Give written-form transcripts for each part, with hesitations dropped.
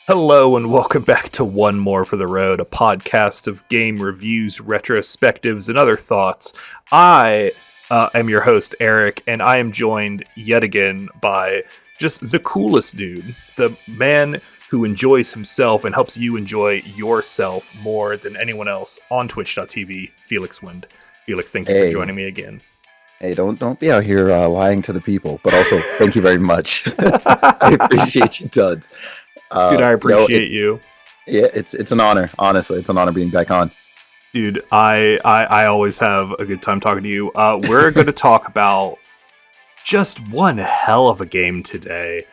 Hello and welcome back to One More for the Road, a podcast of game reviews, retrospectives, and other thoughts. I am your host, Eric, and I am joined yet again by just the coolest dude, the man who enjoys himself and helps you enjoy yourself more than anyone else on twitch.tv, Felix Wind. Felix, thank you for joining me again. Hey, don't be out here lying to the people, but also thank you very much. I appreciate you tons. Dude, I appreciate you. Yeah, it's an honor. Honestly, it's an honor being back on. Dude, I always have a good time talking to you. We're going to talk about just one hell of a game today.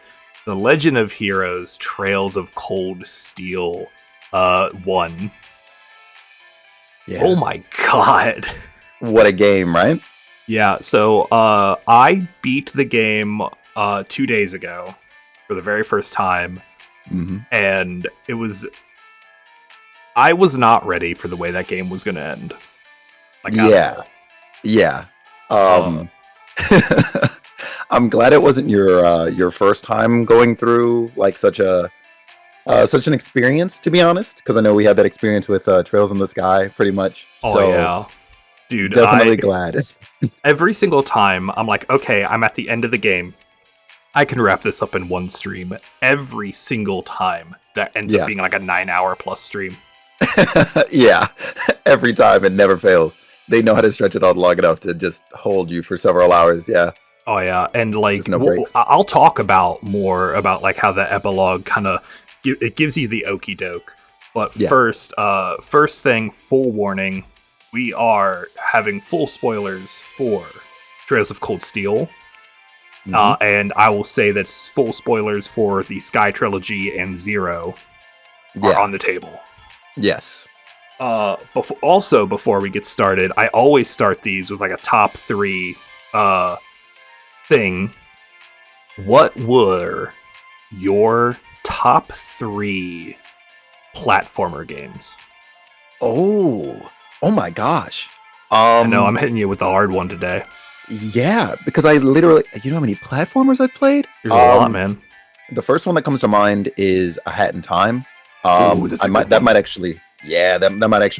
The Legend of Heroes Trails of Cold Steel 1. Yeah. Oh my god. What a game, right? Yeah, so I beat the game 2 days ago for the very first time. Mm-hmm. And I was not ready for the way that game was going to end. Yeah. I'm glad it wasn't your first time going through like such an experience, to be honest, because I know we had that experience with Trails in the Sky, pretty much. Oh yeah, dude, definitely glad. Every single time, I'm like, okay, I'm at the end of the game. I can wrap this up in one stream. Every single time that ends up being like a 9-hour plus stream. Yeah, every time, it never fails. They know how to stretch it out long enough to just hold you for several hours. Yeah. Oh yeah, and like no breaks. I'll talk more about like how the epilogue kind of it gives you the okie doke. But first thing, full warning: we are having full spoilers for Trails of Cold Steel. And I will say that full spoilers for the Sky Trilogy and Zero are on the table. Yes. Before we get started, I always start these with like a top 3 thing. What were your top 3 platformer games? Oh my gosh. I know I'm hitting you with the hard one today. Yeah, because I literally, you know how many platformers I've played? There's a lot, man. The first one that comes to mind is A Hat in Time. Ooh, that might actually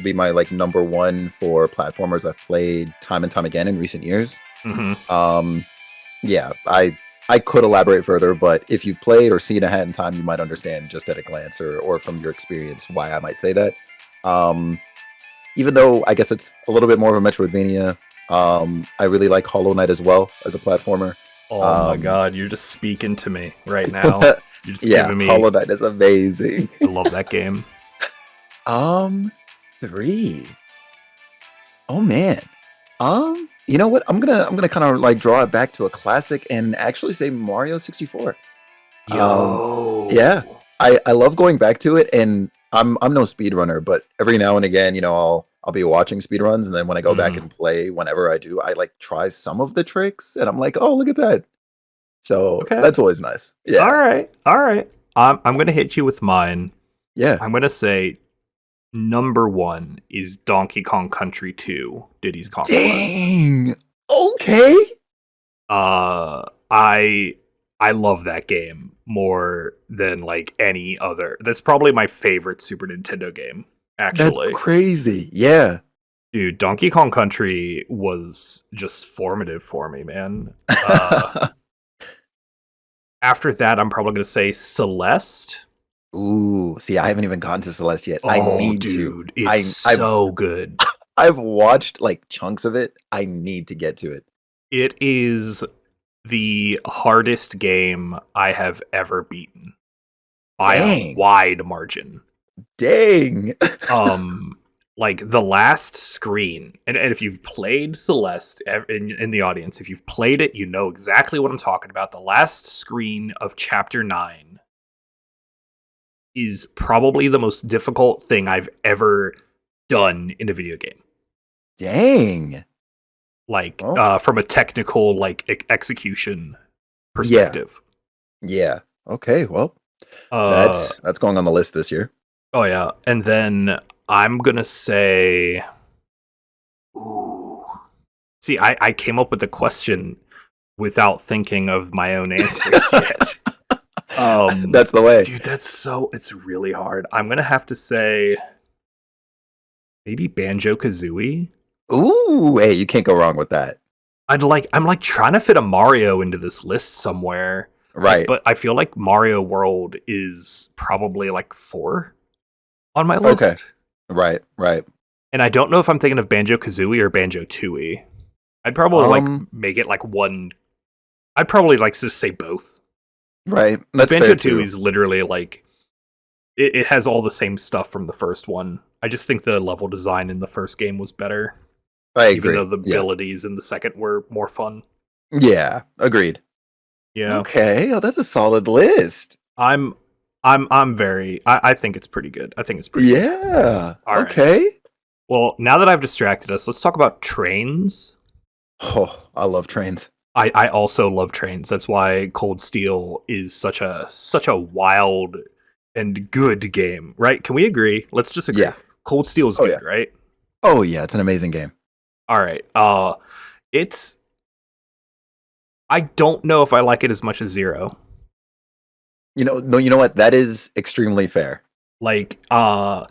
be my like number one for platformers I've played time and time again in recent years. Mm-hmm. Yeah, I could elaborate further, but if you've played or seen A Hat in Time, you might understand just at a glance or from your experience why I might say that. Even though I guess it's a little bit more of a Metroidvania. I really like Hollow Knight as well as a platformer. Oh my god, you're just speaking to me right now. You're just giving me... Hollow Knight is amazing. I love that game. 3. Oh man. You know what? I'm gonna kind of like draw it back to a classic and actually say Mario 64. Yo. Yeah. I love going back to it, and I'm no speedrunner, but every now and again, you know, I'll be watching speedruns, and then when I go back and play, whenever I do, I like try some of the tricks, and I'm like, oh, look at that. So that's always nice. Yeah. All right. I'm gonna hit you with mine. Yeah. I'm gonna say number 1 is Donkey Kong Country 2: Diddy's Conquest. Dang. Okay. I love that game more than like any other. That's probably my favorite Super Nintendo game. Actually, that's crazy. Yeah, dude, Donkey Kong Country was just formative for me, man. After that, I'm probably gonna say Celeste. Ooh, see, I haven't even gotten to Celeste yet. I need to. It's so good. I've watched like chunks of it. I need to get to it. It is the hardest game I have ever beaten by a wide margin. Dang. Like the last screen, and if you've played Celeste in the audience, if you've played it, you know exactly what I'm talking about. The last screen of Chapter 9 is probably the most difficult thing I've ever done in a video game. Dang. Like, from a technical, like, execution perspective. Yeah. Okay, well, that's going on the list this year. Oh, yeah. And then I'm going to say... Ooh. See, I came up with the question without thinking of my own answers yet. That's the way. Dude, it's really hard. I'm gonna have to say maybe Banjo-Kazooie. Ooh, hey, you can't go wrong with that. I'm like trying to fit a Mario into this list somewhere. Like, Right. but I feel like Mario World is probably like 4 on my Okay. list. Right. Right. And I don't know if I'm thinking of Banjo-Kazooie or Banjo-Tooie. I'd probably like make it like one. I'd probably like just say both. Right. That's fair Banjo-Tooie too. is literally like it has all the same stuff from the first one. I just think the level design in the first game was better, I even agree. though the Yeah. abilities in the second were more fun. Yeah. Agreed. Yeah, Okay. Oh, that's a solid list. I'm very. I think it's pretty good. I think it's pretty good. Yeah. All right. Okay. Well, now that I've distracted us, let's talk about trains. Oh, I love trains. I also love trains. That's why Cold Steel is such a wild and good game, right? Can we agree? Let's just agree. Yeah. Cold Steel is Oh, good, yeah. right? Oh, yeah. It's an amazing game. All right. It's I don't know if I like it as much as Zero. No, you know what? That is extremely fair. Like, I'm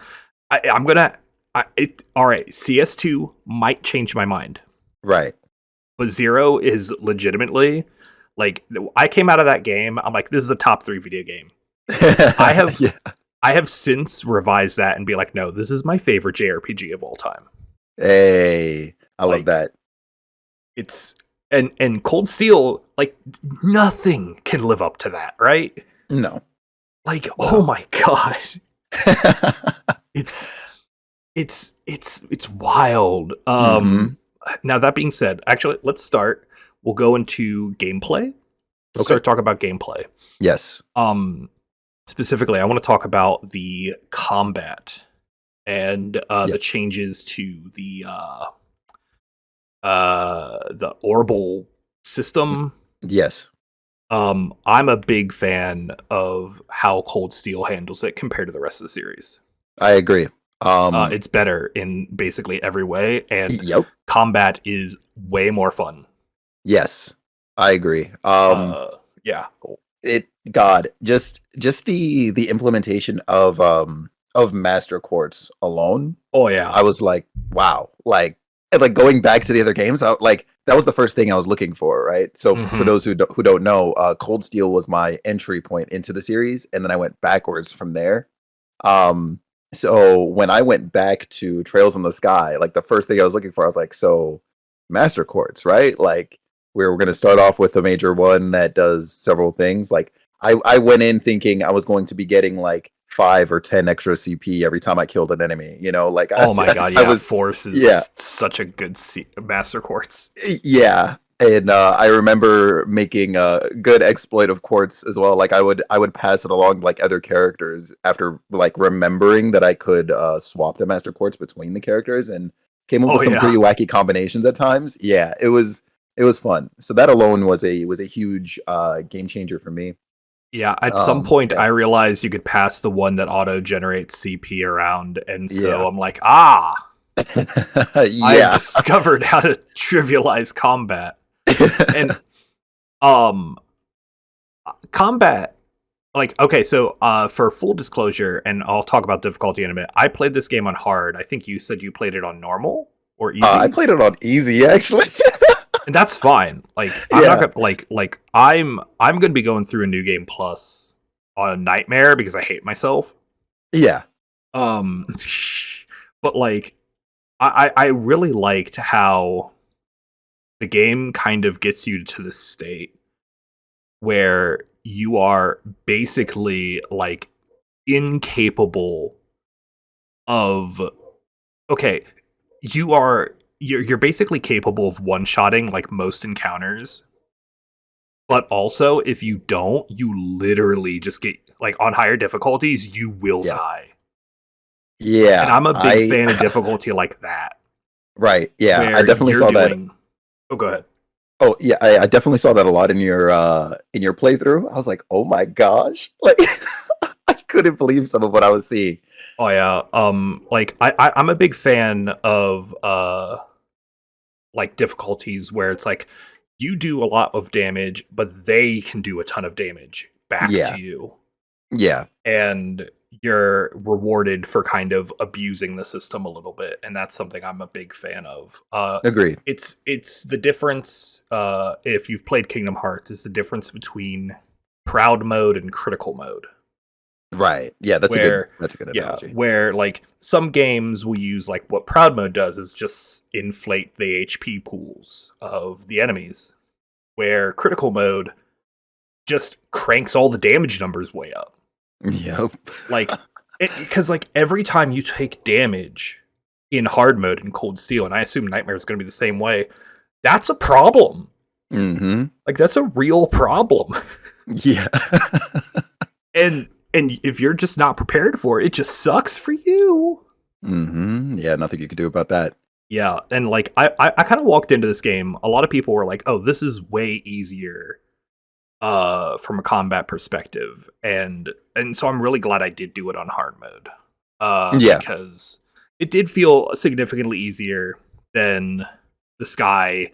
gonna. All right. CS2 might change my mind, Right. but Zero is legitimately like I came out of that game. I'm like, this is a top 3 video game. I have Yeah. I have since revised that and be like, no, this is my favorite JRPG of all time. Hey, I love Like, that. it's and Cold Steel, like nothing can live up to that, right? No. Like, oh my gosh. It's wild. Mhm. Now that being said, actually let's start. We'll go into gameplay. Let's Okay. start talking about gameplay. Yes. Specifically, I want to talk about the combat and Yeah. the changes to the orbal system. Yes. I'm a big fan of how Cold Steel handles it compared to the rest of the series. I agree. It's better in basically every way, and Yep. combat is way more fun. Yes. I agree. Yeah. Just the implementation of master quartz alone, Oh yeah. I was like, wow. Like going back to the other games, like that was the first thing I was looking for, right? So for Mhm. those who don't know, Cold Steel was my entry point into the series, and then I went backwards from there. Um, so when I went back to Trails in the Sky, like the first thing I was looking for, I was like, so master quartz, right? Like we're going to start off with a major one that does several things. Like I went in thinking I was going to be getting like 5 or 10 extra CP every time I killed an enemy. Like Oh my god, I yeah. was Force yeah. is such a good master quartz. Yeah, and I remember making a good exploit of quartz as well. Like I would pass it along to, like other characters after like remembering that I could swap the master quartz between the characters, and came up Oh with some yeah. pretty wacky combinations at times. Yeah, it was fun. So that alone was a huge game changer for me. Yeah, at some point Yeah, I realized you could pass the one that auto generates CP around, and so yeah, I'm like, I have yeah. discovered how to trivialize combat. And um combat, like, okay, so for full disclosure, and I'll talk about difficulty in a minute, I played this game on hard. I think you said you played it on normal or I easy. played it on easy actually. And that's fine. Like, I'm not Yeah, gonna I'm gonna be going through a new game plus on nightmare because I hate myself. yeah, Um, but like, I really liked how the game kind of gets you to the state where you are basically like incapable of okay, you're basically capable of one-shotting like most encounters, but also if you don't, you literally just get like on higher difficulties, you will yeah, die. And yeah. I'm a big I fan of difficulty like that, Right. Yeah, I where definitely you're saw that. doing oh go ahead. Oh, yeah, I definitely saw that a lot in your playthrough. I was like, "Oh my gosh." Like I couldn't believe some of what I was seeing. Oh yeah. Like I'm a big fan of like difficulties where it's like you do a lot of damage, but they can do a ton of damage. back Yeah. to you. Yeah. And you're rewarded for kind of abusing the system a little bit, and that's something I'm a big fan of. Agreed. It's the difference, if you've played Kingdom Hearts, is the difference between proud mode and critical mode. Right. Yeah, that's a Where good analogy. where like some games will use, like, what proud mode does is just inflate the HP pools of the enemies, where critical mode just cranks all the damage numbers way up. Yep. Like, because like every time you take damage in hard mode in Cold Steel, and I assume Nightmare is going to be the same way, that's a problem. Mm-hmm. Like, that's a real problem. Yeah. and if you're just not prepared for it, it just sucks for you. Mm-hmm. Yeah, nothing you could do about that. Yeah, and like I kind of walked into this game. A lot of people were like, "Oh, this is way easier from a combat perspective," and so I'm really glad I did do it on hard mode. Yeah. Because it did feel significantly easier than the Sky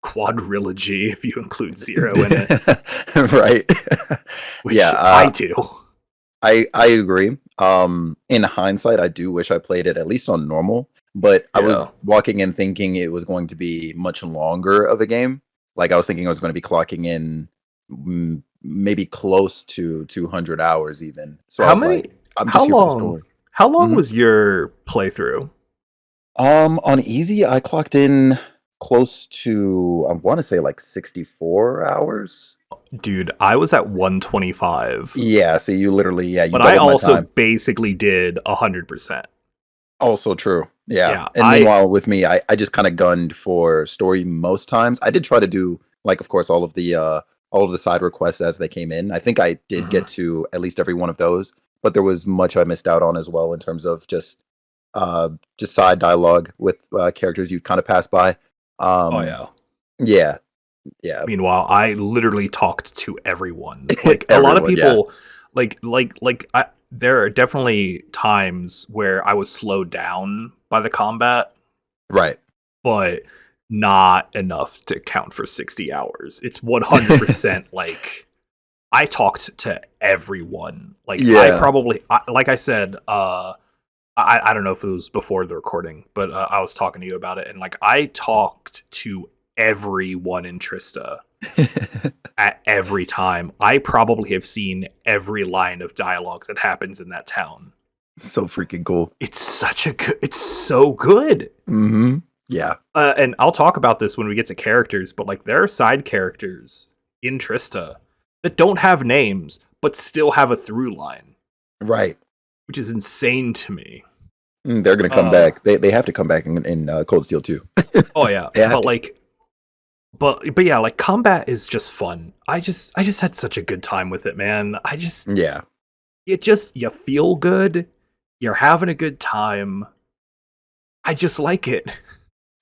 quadrilogy, if you include Zero in it. Right. Which Yeah, I do. I agree. In hindsight, I do wish I played it at least on normal, but I was Yeah. walking in thinking it was going to be much longer of a game. Like I was thinking I was going to be clocking in maybe close to 200 hours even. So I How was many? like, I'm How just here for the long? story. How long Mhm. was your playthrough? On easy, I clocked in close to, I want to say like 64 hours. Dude, I was at 125. Yeah, see, you literally, yeah, you But I doubled my also time. basically did 100%. Also true. Yeah. Yeah, And meanwhile, with me, I just kind of gunned for story most times. I did try to do, like, of course, all of the side requests as they came in. I think I did get to at least every one of those, but there was much I missed out on as well in terms of just side dialogue with characters you kind of pass by. Oh yeah. Yeah. Yeah. Meanwhile, I literally talked to everyone. Like a lot of Everyone, yeah. people, there are definitely times where I was slowed down by the combat, Right. but not enough to count for 60 hours. It's 100% like I talked to everyone. Like Yeah. like I said, I don't know if it was before the recording, but I was talking to you about it, and like I talked to everyone in Trista at every time. I probably have seen every line of dialogue that happens in that town. So freaking cool. It's so good. Mm-hmm. Yeah. And I'll talk about this when we get to characters, but like there are side characters in Trista that don't have names, but still have a through line. Right. Which is insane to me. They're gonna come back. They have to come back in Cold Steel too. Oh yeah, but yeah, like combat is just fun. I just had such a good time with it, man. Yeah. You feel good. You're having a good time. I just like it.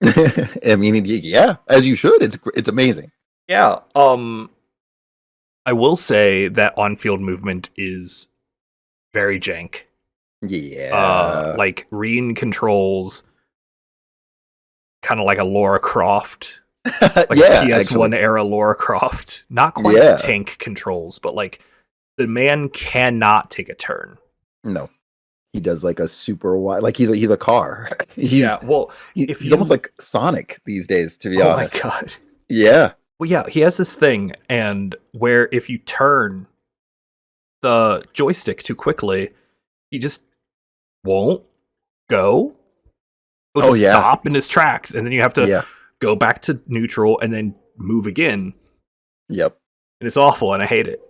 I mean, yeah, as you should. It's amazing. Yeah. I will say that on-field movement is very jank. Yeah. Like Reen controls kind of like a Lara Croft, like yeah, a PS1 actually. era Lara Croft. Not quite tank controls, but like the man cannot take a turn. No, he does like a super wide, like he's a car. He's almost like Sonic these days, to be honest. Oh my god. Yeah. Well, yeah, he has this thing, and where if you turn the joystick too quickly, he just won't go. He'll just stop in his tracks, and then you have to go back to neutral and then move again. Yep. And it's awful, and I hate it.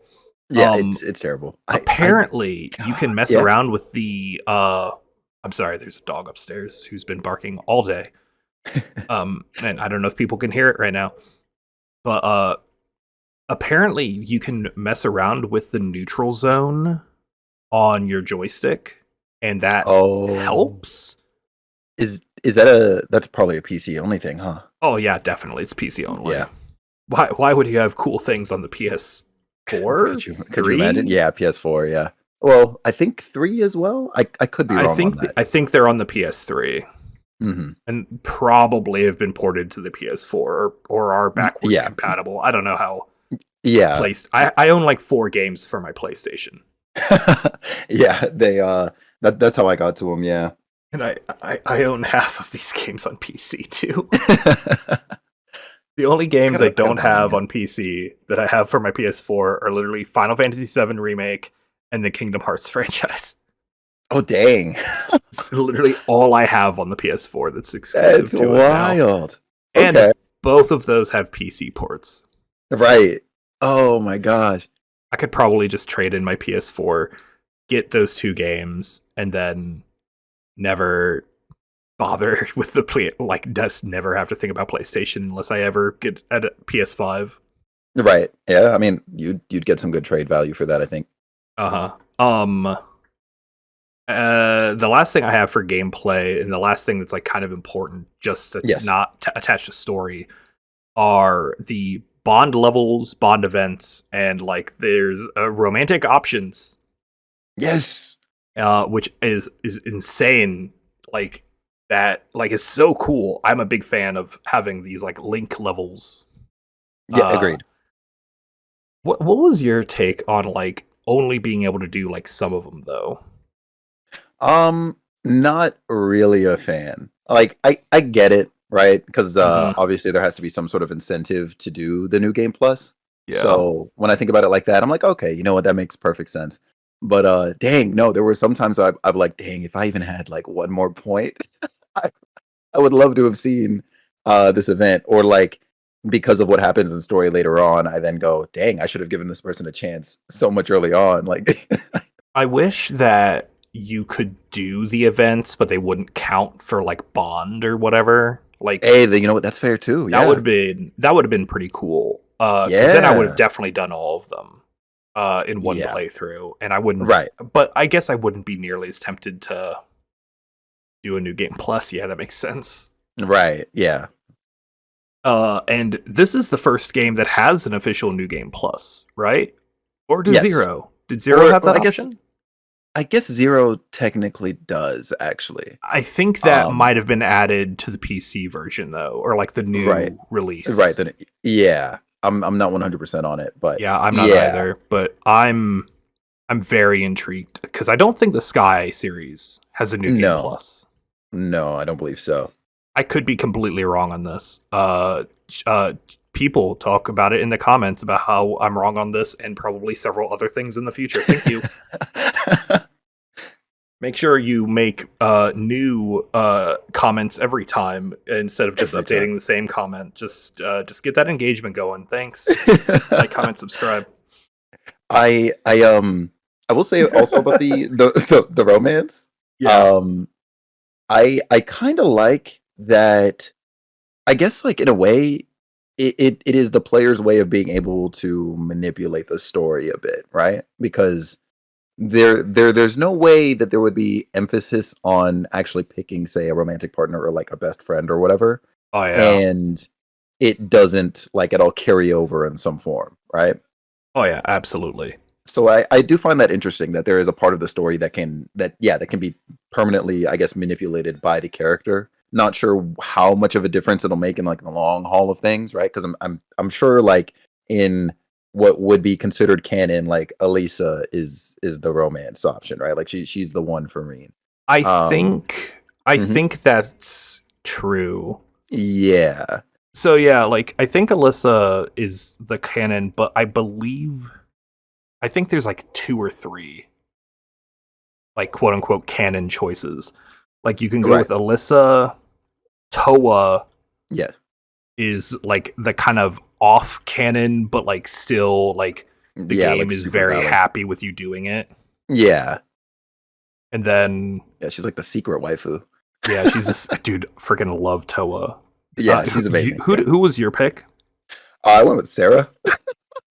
Yeah, it's terrible. Apparently, you can mess around with the. I'm sorry, there's a dog upstairs who's been barking all day. And I don't know if people can hear it right now, but apparently you can mess around with the neutral zone on your joystick, and that helps. Is that that's probably a PC only thing, huh? Oh yeah, definitely, it's PC only. Yeah. Why would you have cool things on the PS4? Could you imagine? Yeah, PS4. Yeah. Well, I think 3 as well. I could be wrong on that. I think they're on the PS3. Mm-hmm. And probably have been ported to the PS4 or are backwards compatible. I don't know how Yeah. I own like 4 games for my PlayStation, Yeah, that's how I got to them, yeah. and I own half of these games on PC too. The only games I I don't gotta buy them have again. on PC that I have for my PS4 are literally Final Fantasy VII Remake and the Kingdom Hearts franchise. Oh dang. It's literally all I have on the PS4 that's That's exclusive to it now. wild. And Okay. both of those have PC ports. Right. Oh my gosh. I could probably just trade in my PS4, get those 2 games, and then never bother with the play. Like, just never have to think about PlayStation unless I ever get a PS5. Right. Yeah, I mean, you'd get some good trade value for that, I think. Uh huh. The last thing I have for gameplay, and the last thing that's like kind of important, just that's Yes. not attached to story, are the bond levels, bond events, and like there's romantic options, Yes. which is insane. Like that, like it's so cool. I'm a big fan of having these like link levels. Yeah, Uh, agreed. what was your take on like only being able to do like some of them though? Not really a fan. Like I get it, right? Because Hmm. obviously there has to be some sort of incentive to do the new game plus. Yeah. So when I think about it like that, I'm like, okay, you know what, that makes perfect sense. But dang, no, there were some times I'm like, dang, if I even had like one more point, I, I would love to have seen this event. Or like because of what happens in story later on, I then go, dang, I should have given this person a chance so much early on. Like I wish that you could do the events, but they wouldn't count for like bond or whatever. Like hey, you know what, that's fair too. Yeah. that would have been pretty cool. Because then I would have Yeah. definitely done all of them in one Yeah. playthrough, and I wouldn't. Right. But I guess I wouldn't be nearly as tempted to do a new game plus. Yeah, that makes sense. Right. Yeah. And this is the first game that has an official new game plus, right? Or does Yes. Zero? Did Zero have Or that I guess option? Zero technically does actually. I think that Um might have been added to the PC version though, or like the right. new Right. release. Then yeah. I'm not 100% on it, but Yeah, I'm not yeah. either, but I'm very intrigued because I don't think the Sky series has a new game No. plus. No, I don't believe so. I could be completely wrong on this. People talk about it in the comments about how I'm wrong on this and probably several other things in the future. Thank you. Make sure you make new comments every time instead of just Every updating time. the same comment. Just get that engagement going. Thanks. Like, comment, subscribe. I will say also about the romance. Yeah. Um I kind of like that. I guess like in a way it is the player's way of being able to manipulate the story a bit, right? Because there's no way that there would be emphasis on actually picking, say, a romantic partner or like a best friend or whatever, Oh yeah. and it doesn't like at all carry over in some form, right? Oh yeah. Absolutely. So I do find that interesting that there is a part of the story that can be permanently, I guess, manipulated by the character. Not sure how much of a difference it'll make in like the long haul of things, right? Because I'm sure like in what would be considered canon, like Elisa is the romance option, right? Like she's the one for me. I Um, think I mhm. think that's true. Yeah, So yeah, like I think Alyssa is the canon, but I think there's like 2 or 3 like quote unquote canon choices. Like you can go right. with Alyssa, Toa Yeah, is like the kind of off canon, but like still like the yeah, game like is super very valid. happy with you doing it. Yeah, And then yeah, she's like the secret waifu. yeah, she's this dude. Freaking love Toa. Yeah, she's amazing. Yeah, Who was your pick? I went with Sarah.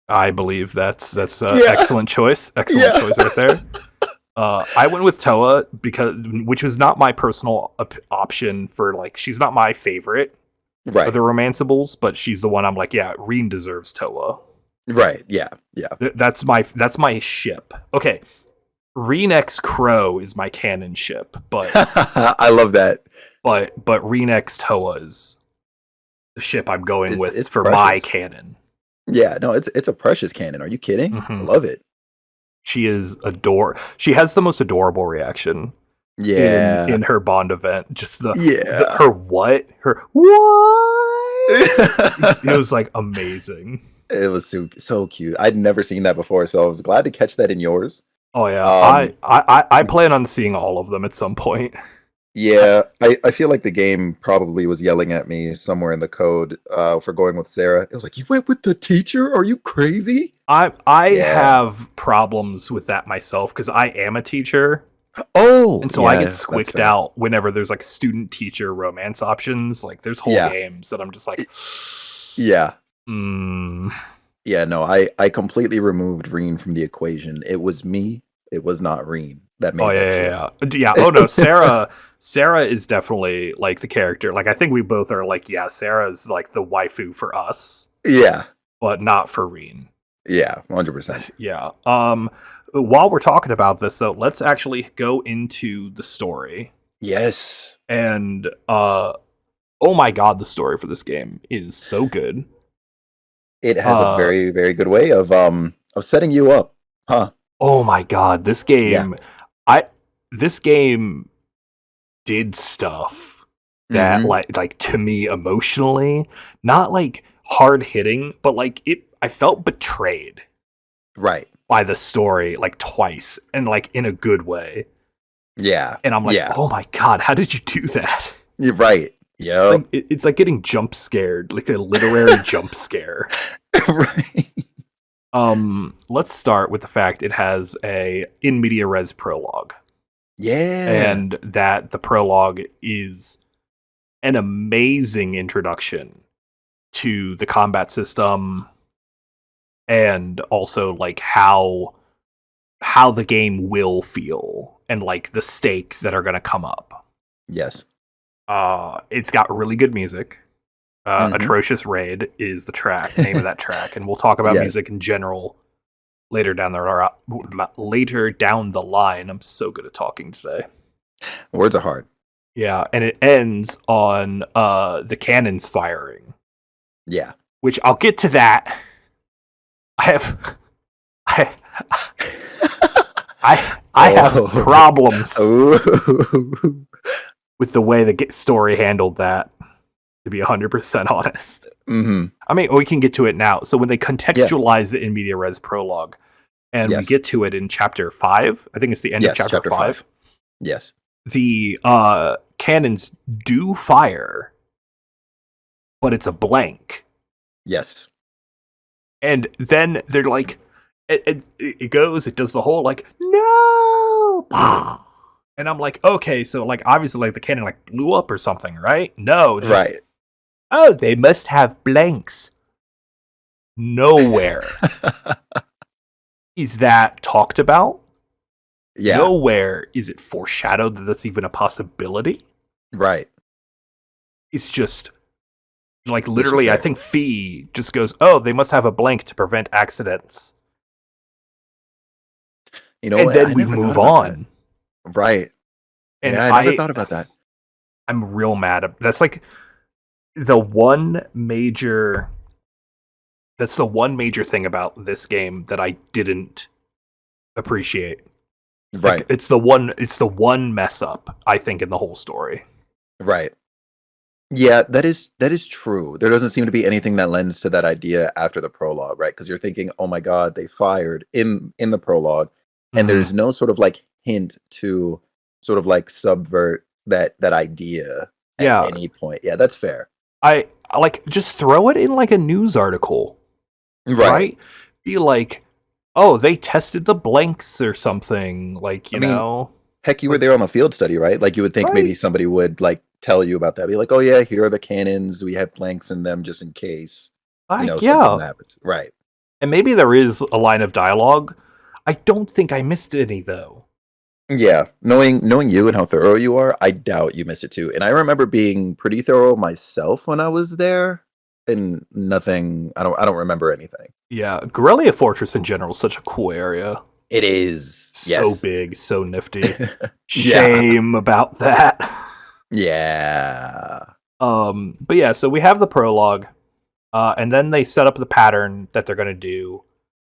I believe that's Yeah, excellent choice. Excellent yeah. choice right there. I went with Toa because which was not my personal option for like she's not my favorite of Right. the romanceables, but she's the one I'm like, yeah, Reen deserves Toa. Right. Yeah. Yeah. That's my ship. Okay, Reen X Crow is my canon ship, but I love that. but Reen X Toa is the ship I'm going with It's for my precious. canon. Yeah, no, it's a precious canon. Are you kidding? I Hmm. love it. She is She has the most adorable reaction Yeah. in her Bond event. Just the Yeah. her what her what it was like amazing. It was so cute. I'd never seen that before, so I was glad to catch that in yours. Oh yeah, Um, I plan on seeing all of them at some point. yeah, I feel like the game probably was yelling at me somewhere in the code for going with Sarah. It was like, you went with the teacher? Are you crazy? I Yeah. have problems with that myself because I am a teacher, Oh, and so I get yeah, that's squicked fair. out whenever there's like student teacher romance options. Like there's whole Yeah, games that I'm just like, I- yeah, mm, yeah. No, I completely removed Reen from the equation. It was me. It was not Reen that oh made that yeah, choice. yeah, yeah, yeah. Oh no, Sarah is definitely like the character. Like I think we both are like, yeah, Sarah's like the waifu for us, Yeah, but not for Reen. yeah, 100%. Yeah. While we're talking about this, though, let's actually go into the story. Yes, And oh my god, the story for this game is so good. it has a Uh, very very good way of setting you up, huh? oh my god, Yeah. I this game did stuff that Mm-hmm. like to me emotionally, not like hard hitting, but like I felt betrayed Right. by the story like twice and like in a good way. Yeah. And I'm like, Yeah. "Oh my god, how did you do that?" You're right. Yep. It's like getting jump scared, like a literary jump scare. Right. Let's start with the fact it has a in media res prologue, Yeah. and that the prologue is an amazing introduction to the combat system and also like how the game will feel and like the stakes that are going to come up. Yes. It's got really good music. Mm-hmm. Atrocious Raid is the name of that track, and we'll talk about Yes. music in general later down the line. I'm so good at talking today. Words are hard. Yeah, and it ends on the cannons firing, Yeah. which I'll get to that. I have I I have Oh. problems Oh. with the way the story handled that. To be 100% honest. Mm-hmm. I mean, we can get to it now. So when they Yeah. contextualize the in media res prologue, and we Yes. get to it in chapter 5, I think it's the end of Yes. chapter Chapter 5. 5, Yes. the cannons do fire, but it's a blank. Yes. And then they're like, it goes, it does the whole like, no! And I'm like, okay, so like obviously like the cannon like blew up or something, right? No, just, Right. oh, they must have blanks. Nowhere is that talked about. Yeah. Nowhere is it foreshadowed that that's even a possibility. Right. It's just like It's just literally, I there. think Fee just goes, "Oh, they must have a blank to prevent accidents," You know and what? I then we never thought move about that. on. Right. And Yeah, I never thought about that. I'm real mad at that's like the one major. That's the one major thing about this game that I didn't appreciate. Like Right. it's the one mess up I think in the whole story. Right. Yeah, that is true. There doesn't seem to be anything that lends to that idea after the prologue, right? Because you're thinking, "Oh my God, they fired in the prologue," and Mm-hmm. there's no sort of like hint to sort of like subvert that idea at Yeah, any point. Yeah, that's fair. I like just throw it in like a news article, Right. right? Be like, oh, they tested the blanks or something, like I mean, heck, you were like there on the field study, right? Like you would think maybe right, somebody would like tell you about that. Be like, "Oh yeah, here are the cannons. We have blanks in them just in case, like something yeah, happens." Right. and maybe there is a line of dialogue. I don't think I missed any though. Yeah, knowing you and how thorough you are, I doubt you missed it too. And I remember being pretty thorough myself when I was there, and nothing. I don't remember anything. Yeah, Corellia Fortress in general is such a cool area. It is. So Yes. big, so nifty. Yeah. Shame about that. Yeah. But yeah, so we have the prologue. And then they set up the pattern that they're going to do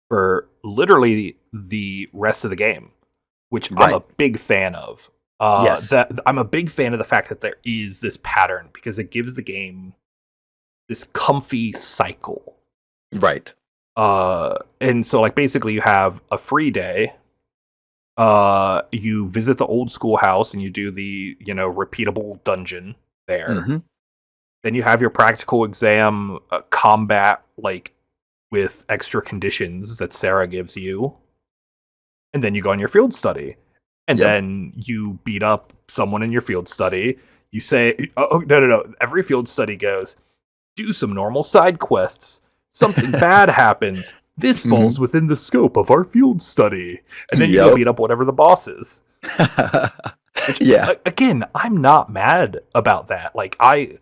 for literally the rest of the game, which I'm a Right. big fan of. Yes. That I'm a big fan of the fact that there is this pattern because it gives the game this comfy cycle. Right. And so like basically you have a free day. You visit the old schoolhouse and you do the, repeatable dungeon there. Hmm. Then you have your practical exam combat, like with extra conditions that Sarah gives you. And then you go on your field study. And Yep. then you beat up someone in your field study. You say, oh, no. Every field study goes, do some normal side quests. Something bad happens. This falls within the scope of our field study. And then you go Yep. beat up whatever the boss is. Which, Yeah. again, I'm not mad about that. Like, I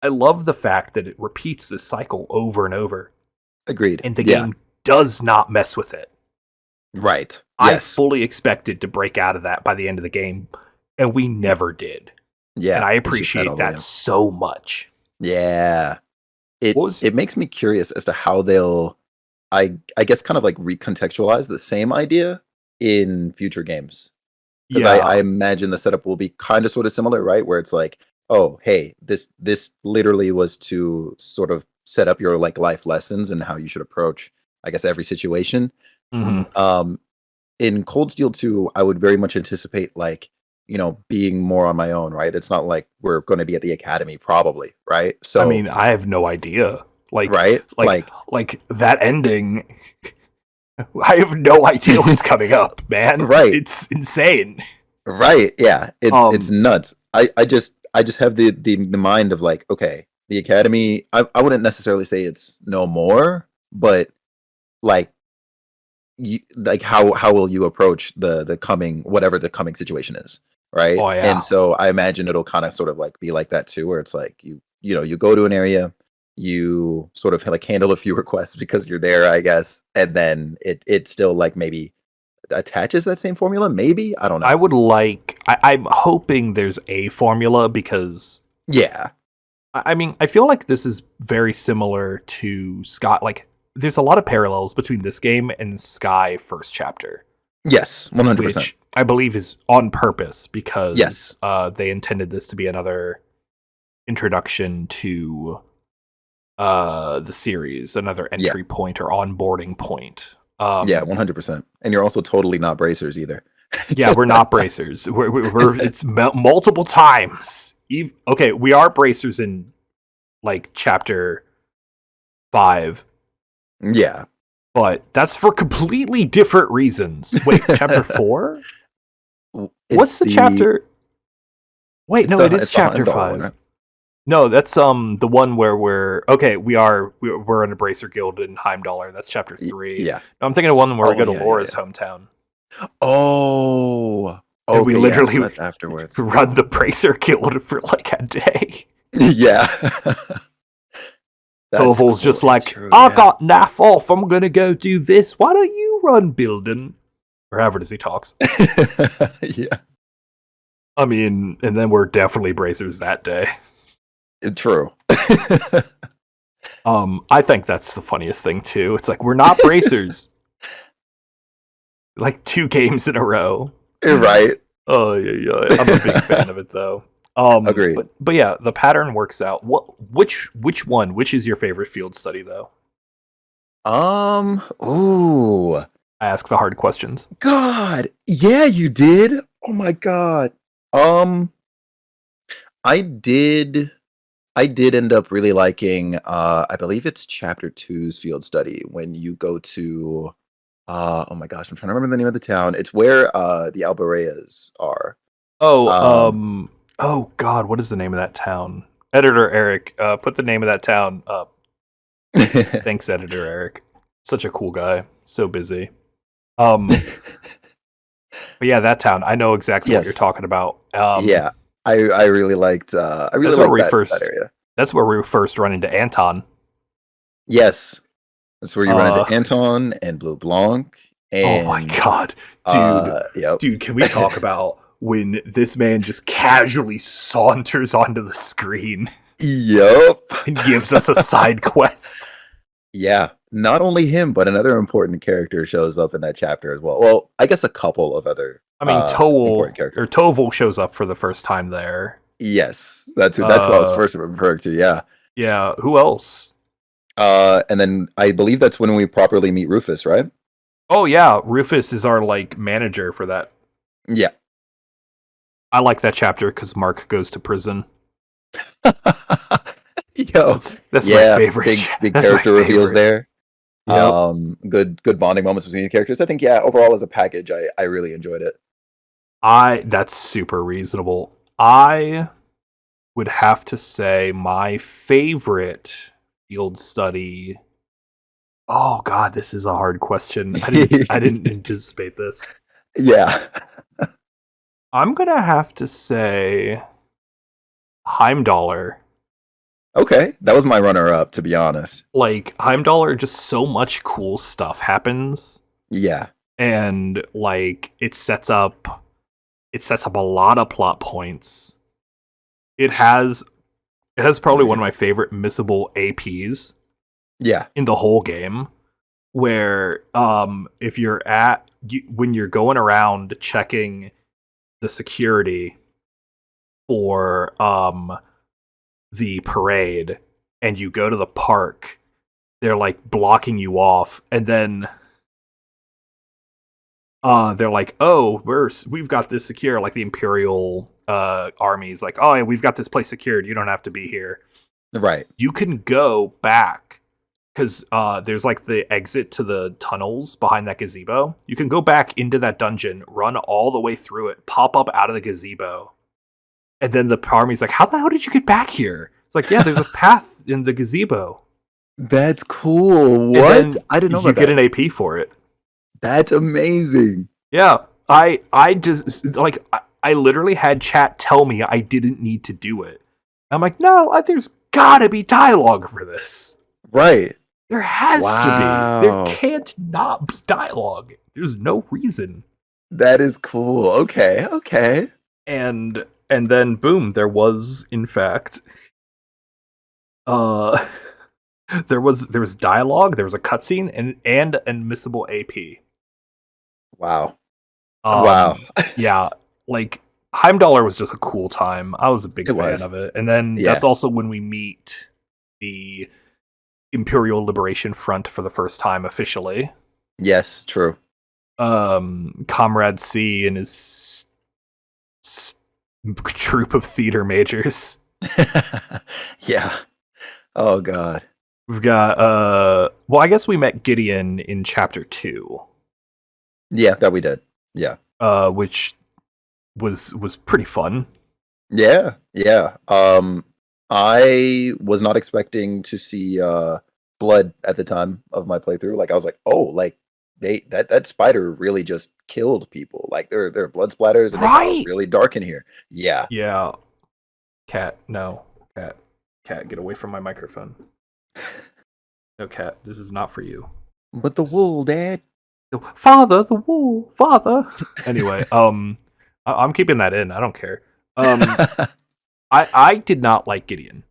love the fact that it repeats this cycle over and over. Agreed. And the Yeah. game does not mess with it. Right. I Yes. fully expected to break out of that by the end of the game, and we never did. Yeah. And I it's just appreciate all the that way. so much. Yeah. It What was- it makes me curious as to how they'll, I guess, kind of like recontextualize the same idea in future games. Because I imagine the setup will be kind of sort of similar, right? Where it's like, oh, hey, this literally was to sort of set up your like life lessons and how you should approach, I guess, every situation. Mhm. In Cold Steel 2, I would very much anticipate like, being more on my own, right? It's not like we're going to be at the academy, probably, right? So, I mean, I have no idea. Like, right, like that ending. I have no idea what's coming up, man. Right. It's insane. right, yeah, it's Um, nuts. I just have the mind of like, okay, the academy. I wouldn't necessarily say it's no more, but like, like how will you approach the coming, whatever the coming situation is, right? Oh, yeah. And so I imagine it'll kind of sort of like be like that too, where it's like you go to an area, you sort of like handle a few requests because you're there, I guess, and then it still like maybe attaches that same formula, maybe, I don't know. I'm hoping there's a formula because Yeah. I mean, I feel like this is very similar to Scott. Like, there's a lot of parallels between this game and Sky First Chapter, Yes, 100%. which I believe is on purpose because Yes. they intended this to be another introduction to the series, another entry point or onboarding point. Yeah, 100%. And you're also totally not bracers either. Yeah, we're not bracers. We're it's multiple times. Okay, we are bracers in like chapter 5, Yeah. but that's for completely different reasons. Wait, chapter 4? What's the chapter? Wait, no, it is chapter 5. Right? No, that's the one where we're in a bracer guild in Heimdallr. That's chapter 3. Yeah. No, I'm thinking of one where we Oh, go to yeah, Laura's yeah. hometown. Oh. And we Okay, literally so that's afterwards. run the bracer guild for like a day. Yeah. Toval's just cool. That's like, true, I yeah. got naff off. I'm gonna go do this. Why don't you run building? Or however does he talks. Yeah. I mean, and then we're definitely bracers that day. True. I think that's the funniest thing too. It's like we're not bracers. Like 2 games in a row. Right. Oh yeah. I'm a big fan of it though. Agreed. But yeah, the pattern works out. Which is your favorite field study though? Ooh. I ask the hard questions. God. Yeah, you did. Oh my God. I did end up really liking I believe it's chapter 2's field study when you go to oh my gosh, I'm trying to remember the name of the town. It's where the Albareas are. Oh, oh God, what is the name of that town? Editor Eric, put the name of that town up. Thanks, Editor Eric. Such a cool guy. So busy. But yeah, that town. I know exactly what you're Yes. talking about. Yeah. I really liked that area. That's where we first run into Anton. Yes. That's where you run into Anton and Blue Blanc. And, oh my God, dude! Yep. Dude, can we talk about when this man just casually saunters onto the screen? Yup. and gives us a side quest. Yeah. Not only him, but another important character shows up in that chapter as well. Well, I guess a couple of other I mean, important characters. Toval shows up for the first time there. Yes, that's what I was first referring to. Yeah. Yeah. Who else? And then I believe that's when we properly meet Rufus, right? Oh yeah, Rufus is our like manager for that. Yeah. I like that chapter because Mark goes to prison. Yo, That's my favorite. Big character reveals there. Yep. Good bonding moments between the characters. I think overall as a package, I really enjoyed it. That's super reasonable. I would have to say my favorite field study. Oh God, this is a hard question. I didn't anticipate this. Yeah. I'm gonna have to say Heimdallr. Okay, that was my runner-up, to be honest. Like Heimdallr, just so much cool stuff happens. Yeah. And like it sets up a lot of plot points. It has probably one of my favorite missable APs. Yeah. In the whole game, where if you're when you're going around checking the security for the parade and you go to the park, they're like blocking you off, and then they're like, oh, we've got this secure, like the Imperial army's like, oh, we've got this place secured, you don't have to be here. Right. You can go back because there's like the exit to the tunnels behind that gazebo. You can go back into that dungeon, run all the way through it, pop up out of the gazebo, and then the army's like, how the hell did you get back here? It's like, yeah, there's a path in the gazebo. That's cool. What? I didn't know about that. You get an AP for it. That's amazing. Yeah, I just like I literally had chat tell me I didn't need to do it. I'm like, no, there's gotta be dialogue for this. Right. There has to be. There can't not be dialogue. There's no reason. That is cool. Okay. And then boom, there was in fact there was dialogue, there was a cutscene and an missable AP. Wow. Wow. Yeah, like Heimdallr was just a cool time. I was a big fan of it. And then that's also when we meet the Imperial Liberation Front for the first time officially. Yes, true. Comrade C and his troop of theater majors. Yeah. Oh god. We've got well, I guess we met Gideon in chapter 2. Yeah, that we did. Yeah. Which was pretty fun. Yeah. I was not expecting to see blood at the time of my playthrough. Like I was like, oh, like that spider really just killed people. Like there are blood splatters and they got really dark in here. Yeah. Yeah. Cat, no. Cat, get away from my microphone. No, Cat, this is not for you. But the wool, Dad. Father, the wool, father. Anyway, I'm keeping that in. I don't care. I did not like Gideon.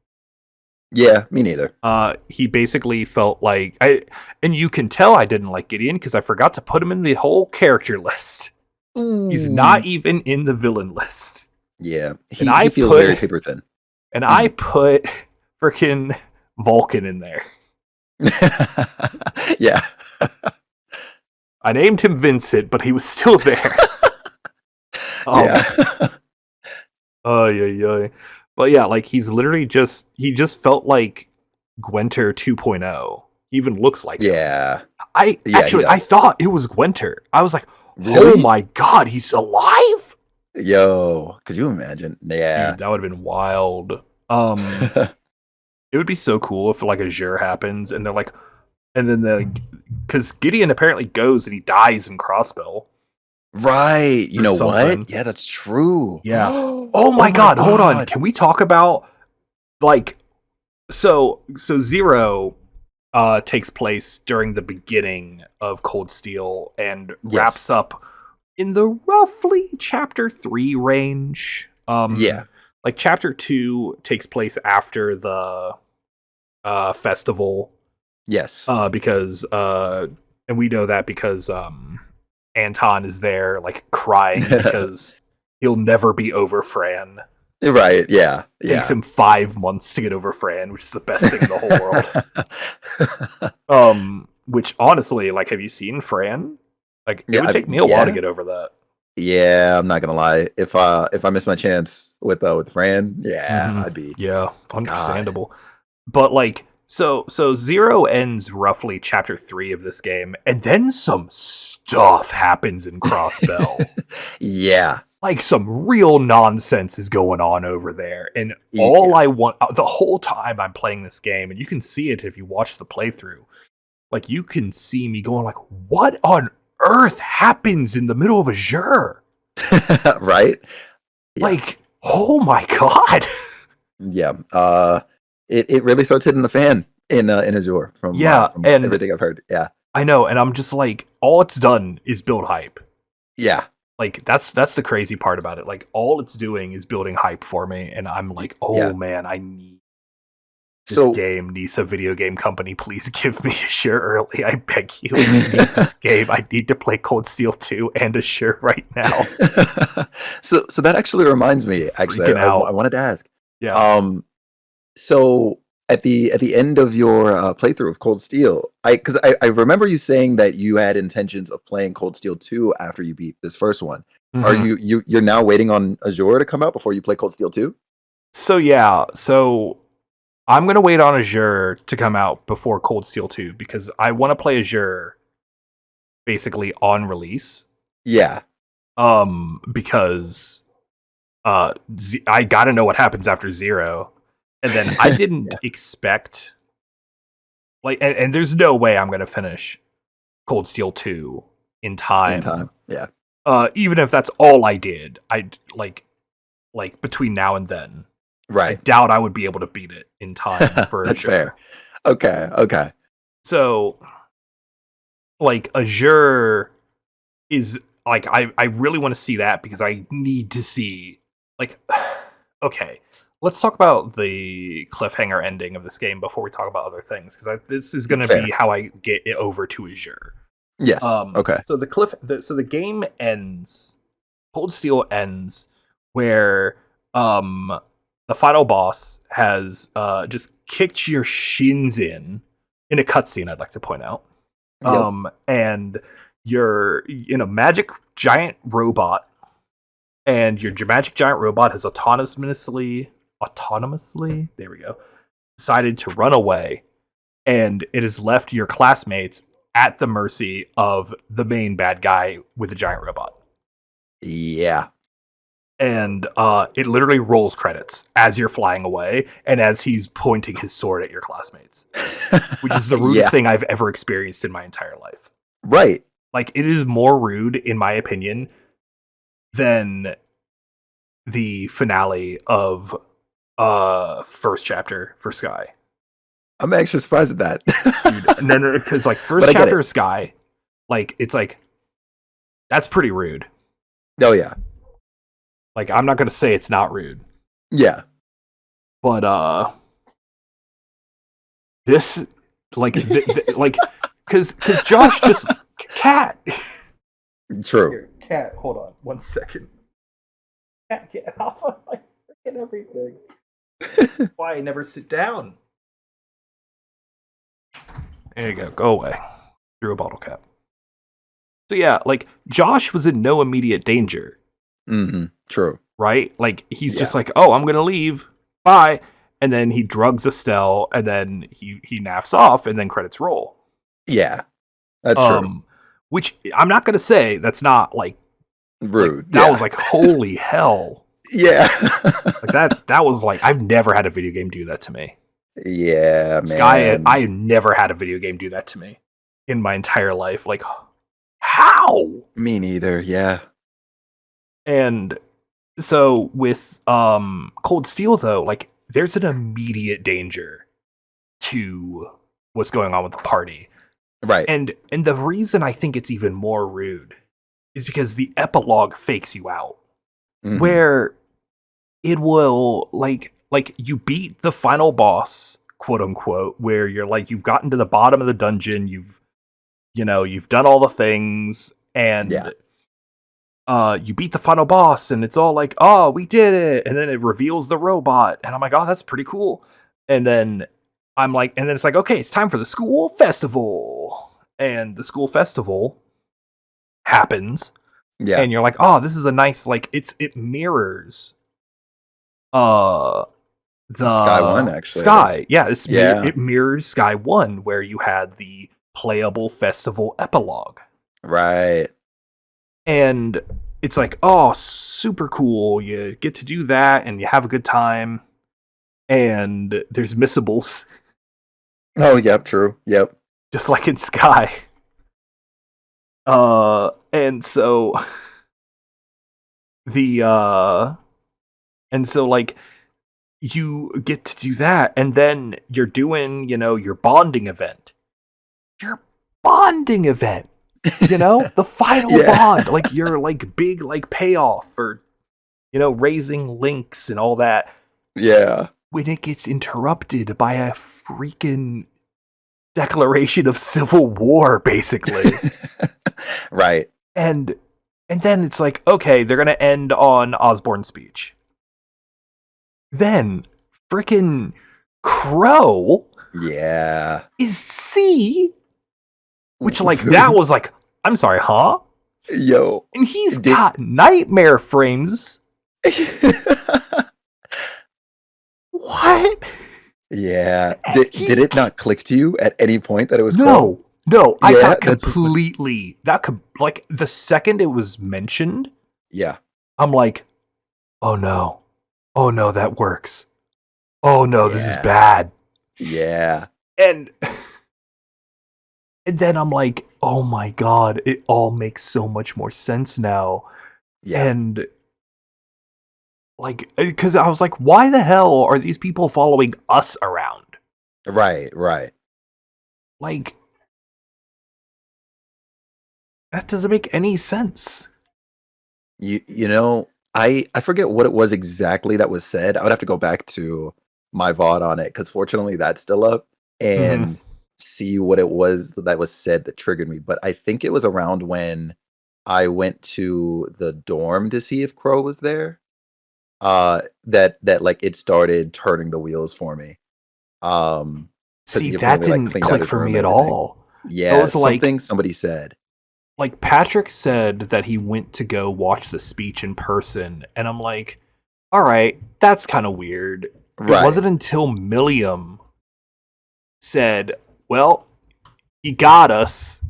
Yeah, me neither. He basically felt like and you can tell I didn't like Gideon because I forgot to put him in the whole character list. Ooh. He's not even in the villain list. Yeah, he feels very paper thin. And I put freaking Vulcan in there. Yeah. I named him Vincent, but he was still there. Yeah. Yeah. But yeah, like he's literally he just felt like Gwenter 2.0. He even looks like him. I thought it was Gwenter. I was like, really? Oh my god, he's alive? Yo, could you imagine? Yeah. Dude, that would have been wild. It would be so cool if like a Azure happens and they're like, and then because Gideon apparently goes and he dies in Crossbow. Right. You know something. What? Yeah, that's true. Yeah. Oh my god, hold on. Can we talk about like so Zero takes place during the beginning of Cold Steel and wraps up in the roughly chapter 3 range. like chapter 2 takes place after the festival. Yes. Because and we know that because Anton is there, like crying because he'll never be over Fran. Right. Yeah. Takes Yeah. him 5 months to get over Fran, which is the best thing in the whole world. Which honestly, like, have you seen Fran? Like, it Yeah. would take me a while to get over that. Yeah, I'm not gonna lie. If I miss my chance with Fran, yeah, I'd be Yeah, God. understandable. But like, so Zero ends roughly chapter 3 of this game, and then some stuff happens in Crossbell. Yeah. Like some real nonsense is going on over there, and all Yeah. I want the whole time I'm playing this game, and you can see it if you watch the playthrough. Like, you can see me going like, what on earth happens in the middle of Azure? Right? Yeah. Like, oh my god. Yeah. It really starts hitting the fan in Azure from Yeah, from and everything I've heard. Yeah. I know, and I'm just like, all it's done is build hype. Yeah. Like, that's the crazy part about it. Like, all it's doing is building hype for me, and I'm like, oh Yeah. man, I need this So game. Nisa video game company, please give me Azure early. I beg you. I need this game. I need to play Cold Steel 2 and Azure right now. so that actually reminds me. Actually, Freaking I out. wanted to ask. Yeah. So at the end of your playthrough of Cold Steel, because I remember you saying that you had intentions of playing Cold Steel 2 after you beat this first one. Are you're now waiting on Azure to come out before you play Cold Steel 2? So yeah, so I'm gonna wait on Azure to come out before Cold Steel 2 because I want to play Azure basically on release. Yeah. Because I gotta know what happens after Zero, and then I didn't Yeah. expect like, and there's no way I'm gonna finish Cold Steel 2 in time. In time. Yeah. Even if that's all I did, I'd like between now and then. I Right. doubt I would be able to beat it in time for That's Azure. fair. Okay. Okay. So, like, Azure is like, I really want to see that because I need to see, like, okay, let's talk about the cliffhanger ending of this game before we talk about other things because this is going to Fair. be how I get it over to Azure. Yes. Okay. So the game ends. Cold Steel ends where the final boss has just kicked your shins in a cutscene. I'd like to point out. Yep. And you're in a magic giant robot, and your magic giant robot has autonomously, there we go, decided to run away, and it has left your classmates at the mercy of the main bad guy with the giant robot. Yeah. And it literally rolls credits as you're flying away and as he's pointing his sword at your classmates, which is the rudest thing I've ever experienced in my entire life. Right. Like, it is more rude, in my opinion, than the finale of first chapter for Sky. I'm actually surprised at that. Dude, no, because like first chapter of Sky, like, it's like, that's pretty rude. Oh yeah. Like, I'm not gonna say it's not rude. Yeah. But this, like, like, because Josh just cat. True. Here, cat, hold on 1 second. Cat, get off of my freaking everything. Why I never sit down? There you go away. Through a bottle cap. So yeah, like, Josh was in no immediate danger. Mm-hmm. True. Right? Like, he's just like, oh, I'm gonna leave. Bye. And then he drugs Estelle, and then he naffs off, and then credits roll. Yeah. That's true. Which I'm not gonna say that's not like rude. Like, that was like, holy hell. Yeah. Like that was like, I've never had a video game do that to me. Yeah, man. Sky, I never had a video game do that to me in my entire life. Like, how? Me neither. Yeah. And so with Cold Steel, though, like, there's an immediate danger to what's going on with the party. Right. And the reason I think it's even more rude is because the epilogue fakes you out. Mm-hmm. Where it will like you beat the final boss, quote unquote, where you're like you've gotten to the bottom of the dungeon, you've done all the things, Yeah. and you beat the final boss, and it's all like, oh, we did it, and then it reveals the robot, and I'm like, oh, that's pretty cool. And then it's like, okay, it's time for the school festival, and the school festival happens, Yeah. and you're like, oh, this is a nice, like, it mirrors uh Sky One, the actually, it is. Sky, yeah, Yeah. it mirrors Sky 1, where you had the playable festival epilogue. Right. And it's like, oh, super cool. You get to do that and you have a good time. And there's missables, Oh, yep. True. Yep. just like in Sky. And so the and so like you get to do that, and then you're doing, your bonding event. Your bonding event. The final Yeah. bond, like your like big like payoff for raising links and all that, Yeah. when it gets interrupted by a freaking declaration of civil war, basically. Right. and then it's like, okay, they're gonna end on Osborne's speech. Then freaking Crow Yeah. is C, which like that was like, I'm sorry, huh? Yo. And he's got nightmare frames. What? Yeah. Did it not click to you at any point that it was Crow? No, I Yeah, got that's- completely like the second it was mentioned, Yeah. I'm like, oh no, that works. Oh no, this is Yeah. bad. Yeah. And then I'm like, oh my god, it all makes so much more sense now. Yeah. And like, because I was like, why the hell are these people following us around? Right. Right. Like, that doesn't make any sense. You know, I forget what it was exactly that was said. I would have to go back to my VOD on it because fortunately that's still up and see what it was that was said that triggered me. But I think it was around when I went to the dorm to see if Crow was there. That like it started turning the wheels for me. 'Cause See, he that apparently, like, didn't cleaned out click his for room me and at everything. all. Yeah, was like- something somebody said. Like, Patrick said that he went to go watch the speech in person, and I'm like, all right, that's kind of weird. Right. It wasn't until Milliam said, well, he got us.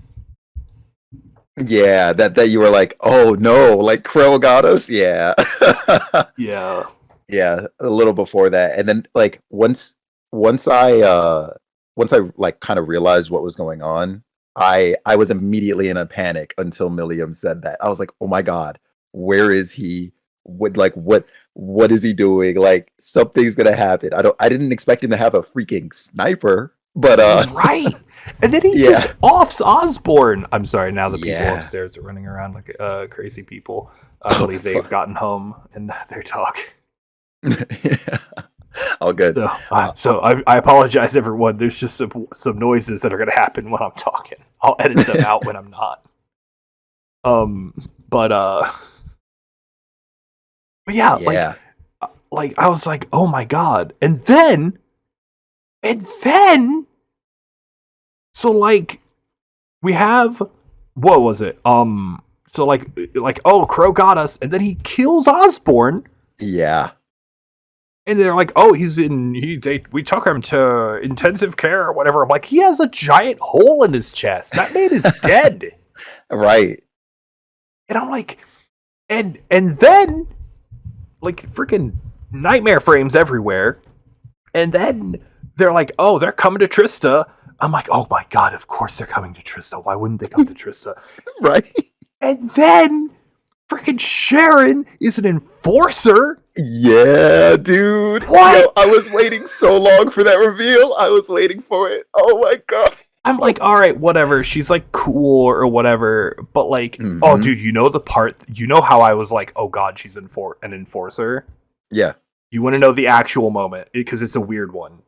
Yeah, that you were like, oh no, like Crow got us. Yeah. Yeah. Yeah, a little before that. And then like once I like kind of realized what was going on, I was immediately in a panic until Milliam said that. I was like, "Oh my god, where is he? What is he doing? Like something's going to happen." I didn't expect him to have a freaking sniper, but Right. And then he Yeah. just offs Osborne. I'm sorry, now the people Yeah. upstairs are running around like crazy people. Oh, I believe that's they've fine. gotten home and they're talking. Yeah. All good. So I apologize, everyone. There's just some noises that are going to happen when I'm talking. I'll edit them out when I'm not. But yeah, Yeah. like I was like, oh my god, and then, so like we have, what was it? So like oh, Crow got us, and then he kills Osborne. Yeah. And they're like, oh, we took him to intensive care or whatever. I'm like, he has a giant hole in his chest. That man is dead. Right. And I'm like, and then, like, freaking nightmare frames everywhere. And then they're like, oh, they're coming to Trista. I'm like, oh my god, of course they're coming to Trista. Why wouldn't they come to Trista? Right. And then freaking Sharon is an enforcer. Yeah, dude. What? Yo, I was waiting so long for that reveal. I was waiting for it. Oh my god. I'm like, all right, whatever. She's like cool or whatever. But like, oh, dude, you know how I was like, oh god, she's an enforcer. Yeah. You want to know the actual moment because it's a weird one.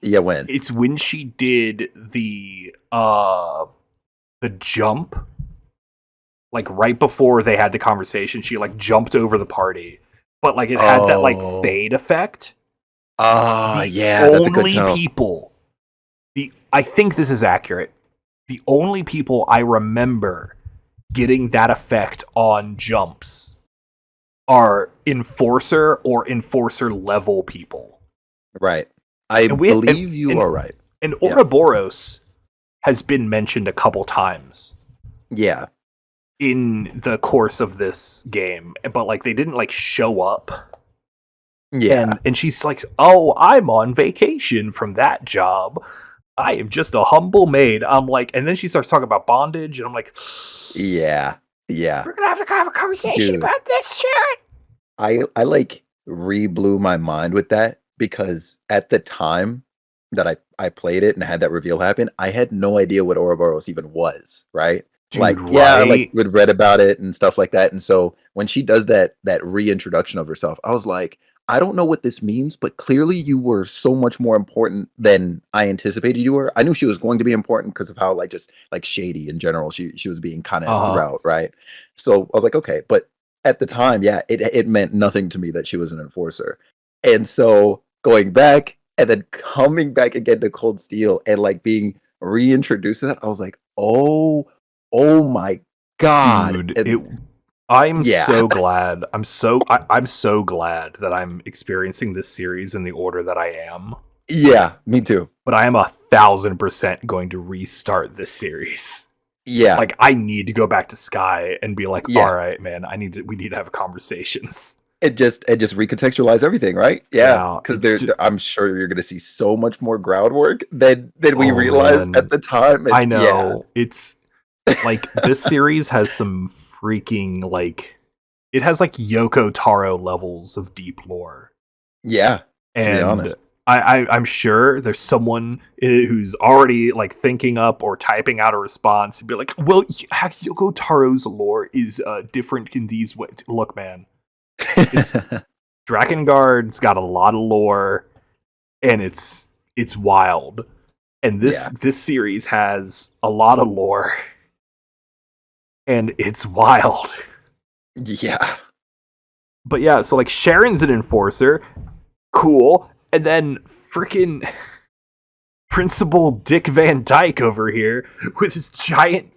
Yeah, when? It's when she did the jump, like right before they had the conversation. She like jumped over the party, but like it had that like Oh. fade effect. The Yeah, that's a good only tell. people, I think this is accurate. The only people I remember getting that effect on jumps are enforcer or enforcer level people. Right. I And we believe you are right. and Yeah. Ouroboros has been mentioned a couple times Yeah. in the course of this game, but like they didn't like show up. Yeah. And she's like, "Oh, I'm on vacation from that job. I am just a humble maid." I'm like, and then she starts talking about bondage, and I'm like, Yeah. Yeah. "We're gonna have to have a conversation Dude, about this shit." I like re-blew my mind with that because at the time that I played it and had that reveal happen, I had no idea what Ouroboros even was, right? Dude, Like, yeah, I like right? would read about it and stuff like that. And so when she does that reintroduction of herself, I was like, I don't know what this means, but clearly you were so much more important than I anticipated you were. I knew she was going to be important because of how like just like shady in general she was being kind of Uh huh. throughout, right? So I was like, okay, but at the time, yeah, it meant nothing to me that she was an enforcer. And so going back and then coming back again to Cold Steel and like being reintroduced to that, I was like, oh my god. Dude, And I'm yeah, so glad. I'm so glad that I'm experiencing this series in the order that I am. yeah, me too. But I am 1,000% going to restart this series. Yeah, Like I need to go back to Sky and be like, all yeah. right, man, we need to have conversations. It just recontextualize everything, right? Yeah, Yeah, because it's just, I'm sure you're gonna see so much more groundwork than we oh realized at man, the time. And I yeah, know it's like this series has some freaking like it has like Yoko Taro levels of deep lore, yeah. To be and honest, I'm sure there's someone who's already like thinking up or typing out a response and be like, well, Yoko Taro's lore is different in these ways. Look, man, it's Drakengard's got a lot of lore, and it's wild. And yeah, this series has a lot of lore, and it's wild. yeah, But yeah, so like Sharon's an enforcer, cool, and then freaking Principal Dick Van Dyke over here with his giant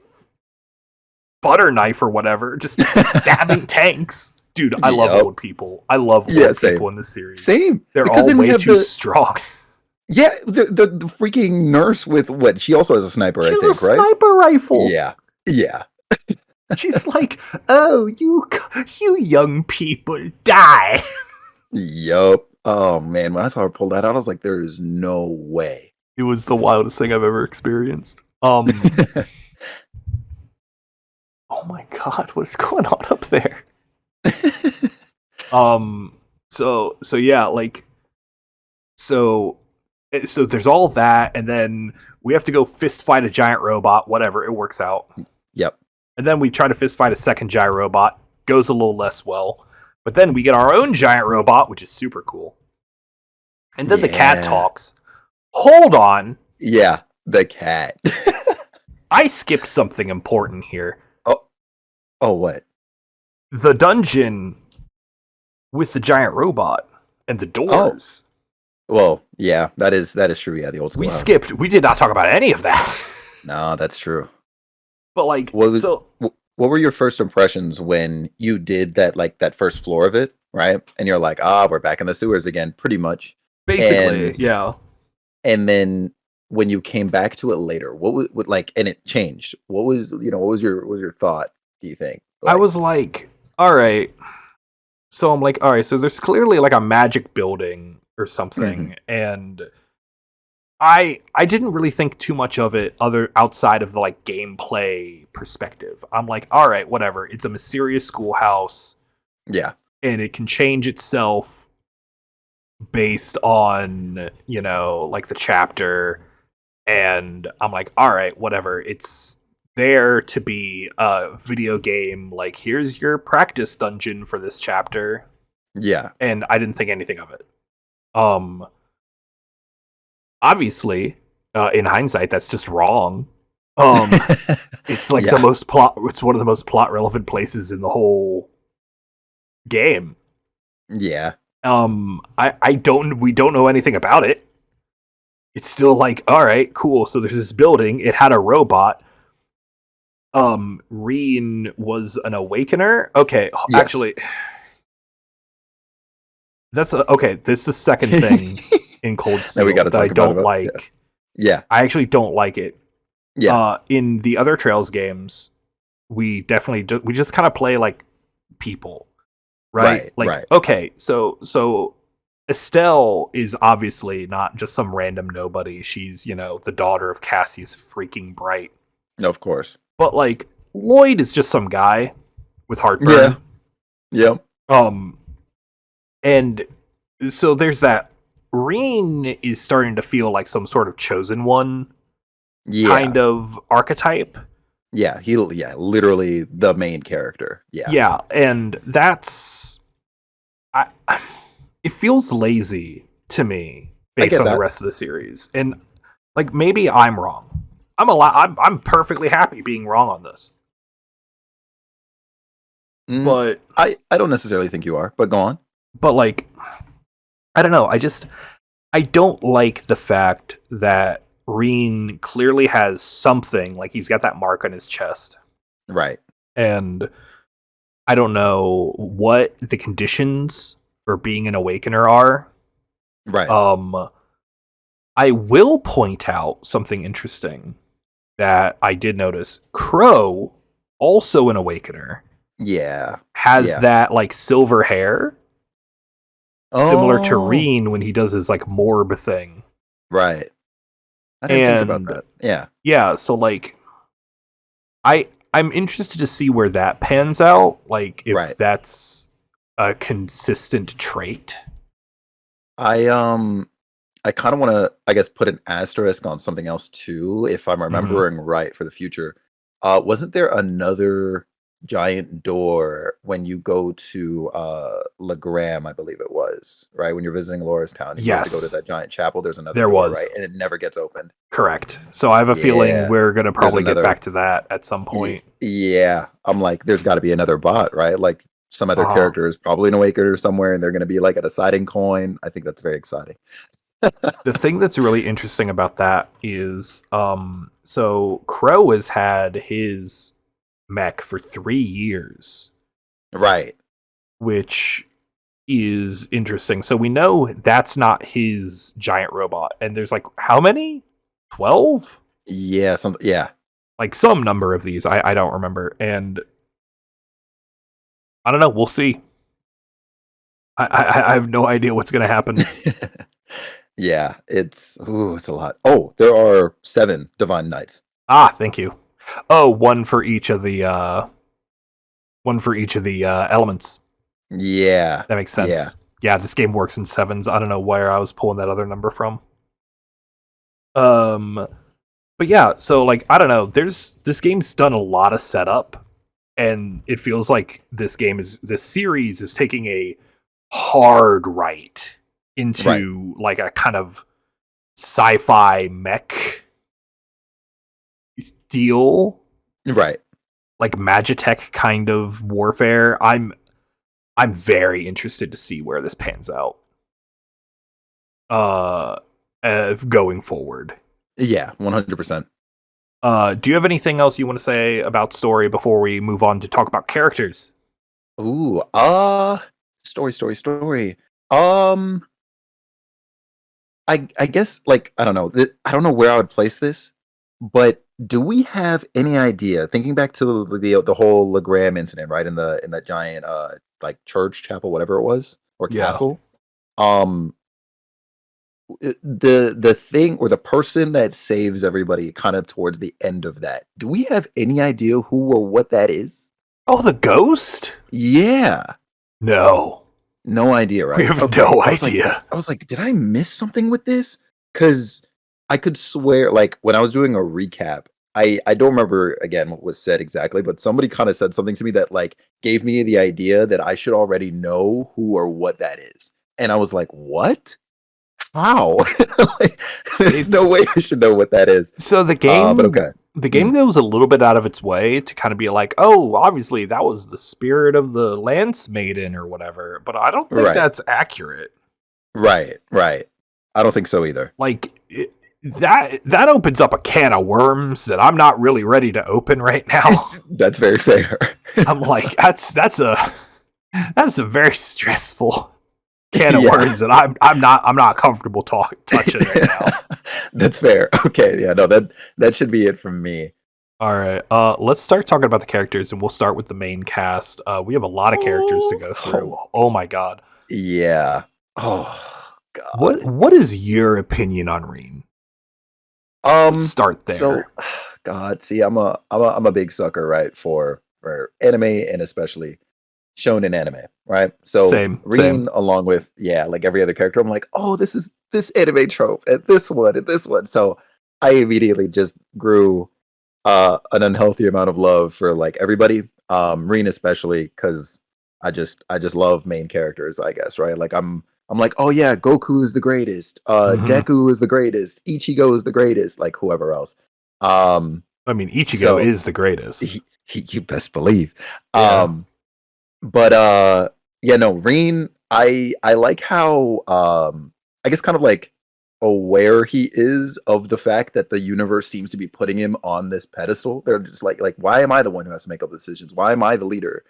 butter knife or whatever, just stabbing tanks. Dude, I love yep, old people. I love yeah. old Same, people in this series. same. They're Because all then we way have too strong. yeah, the freaking nurse with what? She also has a sniper, She I has a think, right? sniper rifle. Yeah, yeah, She's like, "Oh, you young people die." yep. Oh man, when I saw her pull that out, I was like, there is no way. It was the wildest thing I've ever experienced. Oh my god, what's going on up there? Um, so yeah, like, so so there's all that, and then we have to go fist fight a giant robot. Whatever, it works out. Yep. And then we try to fist fight a second giant robot. Goes a little less well. But then we get our own giant robot, which is super cool. And then the cat Yeah. talks. Hold on, Yeah. The cat. I skipped something important here. Oh. Oh. What? The dungeon with the giant robot and the Oh. doors. Well, yeah. That is true. Yeah, the old We schoolhouse. skipped. We did not talk about any of that. No, that's true. But like, What was? so What were your first impressions when you did that? Like that first floor of it, right? And you're like, we're back in the sewers again, pretty much. basically, And yeah. then when you came back to it later, what was what like? And it changed. What was your thought? Do you think? I Like, was like, all right. So I'm like, all right. So there's clearly like a magic building or mhm, something, and I didn't really think too much of it other outside of the like gameplay perspective. I'm like, all right, whatever. It's a mysterious schoolhouse, yeah, and it can change itself based on like the chapter. And I'm like, all right, whatever. It's there to be a video game. Like, here's your practice dungeon for this chapter. Yeah. and I didn't think anything of it. Um, Obviously, in hindsight, that's just wrong. It's like the Yeah. most plot. It's one of the most plot relevant places in the whole game. Yeah. I don't. We don't know anything about it. It's still like, all right, cool. So there's this building. It had a robot. Reen was an awakener. Okay, Yes. actually, okay. This is the second thing in Cold Now we got Steel to that I talk about don't it. Yeah. like. Yeah. I actually don't like it. Yeah. In the other Trails games, we definitely we just kind of play like people, right? Right. Like, Right. okay, so Estelle is obviously not just some random nobody. She's, the daughter of Cassius freaking Bright. Of course. But like Lloyd is just some guy with Yeah. heartburn. Yep. And so there's that. Reen is starting to feel like some sort of chosen one Yeah. kind of archetype. Yeah. Literally the main character. Yeah. Yeah, and that's it feels lazy to me I based get on the that. rest of the series. And like maybe I'm wrong. I'm perfectly happy being wrong on this. Mm, But I don't necessarily think you are, but go on. like I don't know. I don't like the fact that Reen clearly has something, like he's got that mark on his chest. Right. And I don't know what the conditions for being an awakener are. Right. I will point out something interesting that I did notice. Crow, also an awakener, Yeah. has Yeah. that like silver hair, similar to Oh. Reen when he does his like morb thing. Right. I didn't think about that. Yeah. Yeah, so like I'm interested to see where that pans out, like if Right. that's a consistent trait. I kind of want to, I guess, put an asterisk on something else too, if I'm remembering right for the future. Wasn't there another giant door when you go to Legram, I believe it was, right? When you're visiting Laura's town and you have to go to Yes, that giant chapel, there's another there door, was. right? And it never gets opened. Correct. So I have a feeling Yeah. we're gonna There's probably get another back to that at some point. Yeah. I'm like, there's got to be another bot, right? Like some other Uh-huh. character is probably an awakener somewhere and they're going to be like a deciding coin. I think that's very exciting. The thing that's really interesting about that is, so Crow has had his mech for 3 years, Right. which is interesting. So we know that's not his giant robot, and there's like how many? 12? Yeah. Yeah. Like some number of these. I don't remember, and I don't know. We'll see. I have no idea what's going to happen. Yeah, it's a lot. Oh, there are 7 divine knights. Thank you. Oh, one for each of the elements. Yeah, That makes sense. Yeah, this game works in 7s. I don't know where I was pulling that other number from. But yeah, so like I don't know. This game's done a lot of setup, and it feels like this series is taking a hard right into like a kind of sci-fi mech deal, right. like Magitech kind of warfare. I'm very interested to see where this pans out. Going forward. Yeah, 100%. Do you have anything else you want to say about story before we move on to talk about characters? Ooh, story. I guess like I don't know. I don't know where I would place this, but do we have any idea? Thinking back to the whole Legram incident, right in that giant like church chapel, whatever it was, or Yeah. castle. The thing or the person that saves everybody kind of towards the end of that. Do we have any idea who or what that is? Oh, the ghost? Yeah. No. No idea, right? We have no idea. I was like, did I miss something with this? Because I could swear, like, when I was doing a recap, I don't remember again what was said exactly, but somebody kind of said something to me that like gave me the idea that I should already know who or what that is. And I was like, what? How? Like, there's no It's way I should know what that is. so But okay. the game Mhm. goes a little bit out of its way to kind of be like, oh, obviously that was the spirit of the Lance Maiden or whatever, but I don't think Right. that's accurate. Right. Right. I don't think so either. Like that opens up a can of worms that I'm not really ready to open right now. That's very fair. I'm like, that's a very stressful can of Yeah. worms that I'm not comfortable touching right now. That's fair. Okay, yeah, no, that should be it from me. All right, let's start talking about the characters, and we'll start with the main cast. We have a lot of characters to go through. Oh, Oh my god, yeah. Oh God. what is your opinion on Reen? Let's Um. start So, there. God, see, I'm a big sucker, right, for anime and especially shonen anime, right? So, Same. Reen, along with like every other character, I'm like, oh, this is this anime trope, and this one, and this one. So, I immediately just grew an unhealthy amount of love for like everybody. Reen especially because I just love main characters, I guess, right? Like I'm like, oh yeah, Goku is the greatest, Hmm. Deku is the greatest, Ichigo is the greatest, like whoever else. Um, I mean, Ichigo so is the greatest. you best believe. Yeah. Um, but yeah, no, Reen, I like how I guess kind of like aware he is of the fact that the universe seems to be putting him on this pedestal. They're just like why am I the one who has to make all the decisions? Why am I the leader?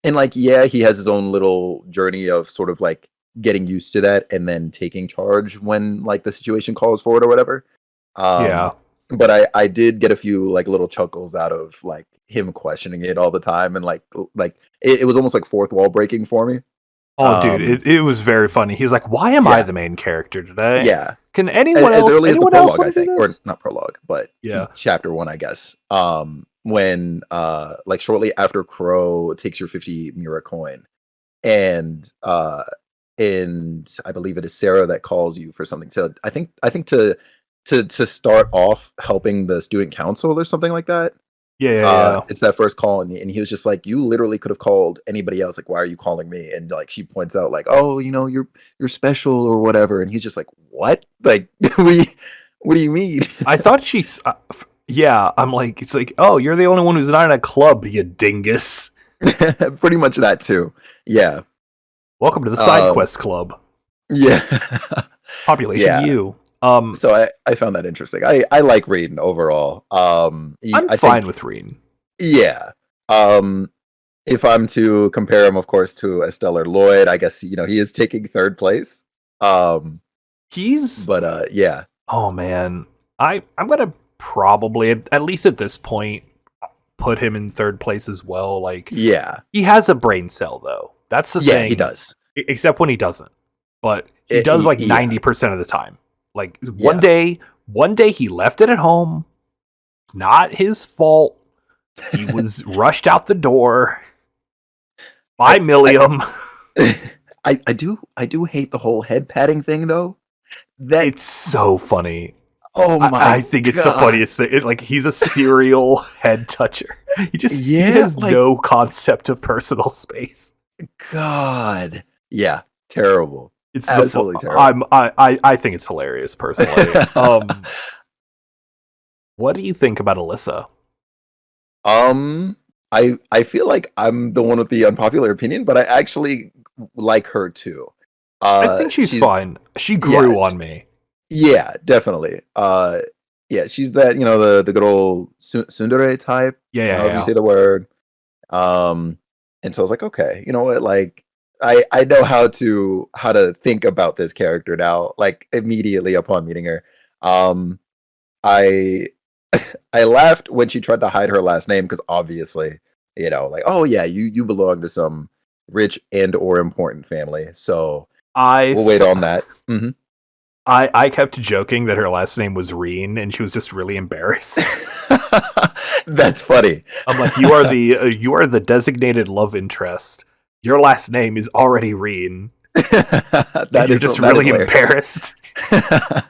And like yeah, he has his own little journey of sort of like getting used to that and then taking charge when like the situation calls for it or whatever. Yeah. Um, but I did get a few like little chuckles out of like him questioning it all the time and like it was almost like fourth wall breaking for me. Oh, dude, Um, it was very funny. He's like, "Why am I yeah, the main character today? yeah. Can As early as the anyone else prologue, I want to do think, or this?" not prologue, but Yeah. chapter one, I guess. When like shortly after Crow takes your 50 Mira coin, and I believe it is Sarah that calls you for something. So I think to start off helping the student council or something like that. Yeah. It's that first call, and he was just like, "You literally could have called anybody else. Like, why are you calling me?" And like, she points out, like, "Oh, you're special or whatever." And he's just like, "What? Like, what do you mean?" I thought she's. Yeah, I'm like, it's like, oh, you're the only one who's not in a club, you dingus. Pretty much that too. Yeah. Welcome to the side Um. quest club. Yeah. Population Yeah. you. So I found that interesting. I like Raiden overall. I'm I fine think with Reen. yeah. Um. If I'm to compare him, of course, to a Stellar Lloyd, I guess he is taking third place. Um. He's. But yeah. Oh man, I'm gonna probably at least at this point put him in third place as well. Like Yeah. he has a brain cell though. That's the Yeah, he thing. does. Except when he doesn't. But he does like Yeah, 90% of the time. Like yeah. one day he left it at home. Not his fault. He was rushed out the door by I Milliam. I do hate the whole head patting thing though. That It's so funny. oh I my think it's the god. funniest thing. Like he's a serial head toucher. He Yeah, has like no concept of personal space. god. Yeah, terrible. It's Absolutely terrible. I think it's hilarious personally. What do you think about Alyssa? um I feel like I'm the one with the unpopular opinion, but I actually like her too. I think she's She's fine. She yeah, grew on me. yeah, definitely. Yeah, she's that, the good old tsundere type, however you Yeah. say the word. Um, and so I was like, okay, you know what? Like, I know how to think about this character now. Like immediately upon meeting her, um, I I laughed when she tried to hide her last name because obviously, like, oh yeah, you belong to some rich and or important family. So I we'll wait on that. Hmm. I kept joking that her last name was Reen, and she was just really embarrassed. That's funny. I'm like, you are the designated love interest. Your last name is already Reen, and that you're is just that is really hilarious. embarrassed.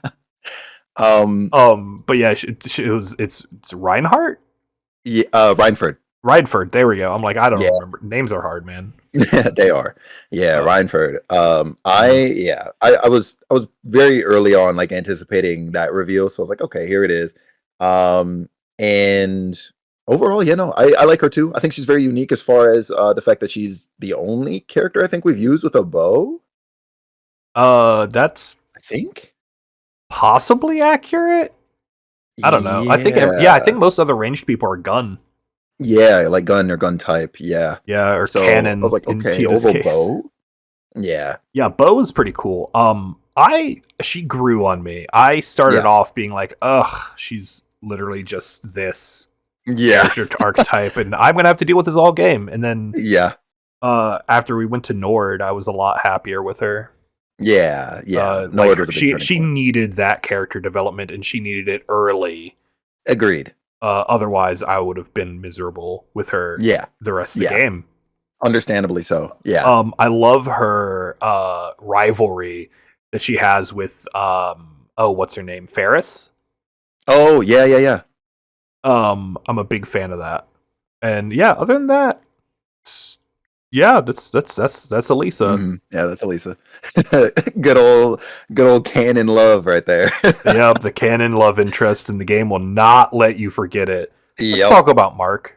But yeah, it's Reinhardt, Yeah, Reinford. Reinford. There we go. I'm like, I don't Yeah, remember. Names are hard, man. they are. Yeah, Uh, Reinford. mhm. I was very early on like anticipating that reveal, so I was like, okay, here it is. And overall, I like her too. I think she's very unique as far as the fact that she's the only character I think we've used with a bow. That's I think. possibly accurate. I don't know. I think Yeah. most other ranged people are gun. Yeah, like gun or gun type. Yeah. Yeah, or So I was cannon like, in okay, Tita's oval case. bow. Yeah. Yeah, Bo is pretty cool. She grew on me. I started Yeah. off being like, ugh, she's literally just this Yeah. character archetype, and I'm gonna have to deal with this all game. And then Yeah. after we went to Nord, I was a lot happier with her. Yeah. Yeah. Like Nord was a big turning she point. needed that character development, and she needed it early. Agreed. Otherwise, I would have been miserable with her Yeah. the rest of the Yeah. game. Understandably so. Yeah. I love her rivalry that she has with what's her name? Ferris. Oh, yeah, yeah, yeah. I'm a big fan of that. And yeah, other than that, yeah, that's Elisa. Yeah, that's Elisa. Good old canon love right there. Yep, the canon love interest in the game will not let you forget it. Let's Yep. talk about Mark.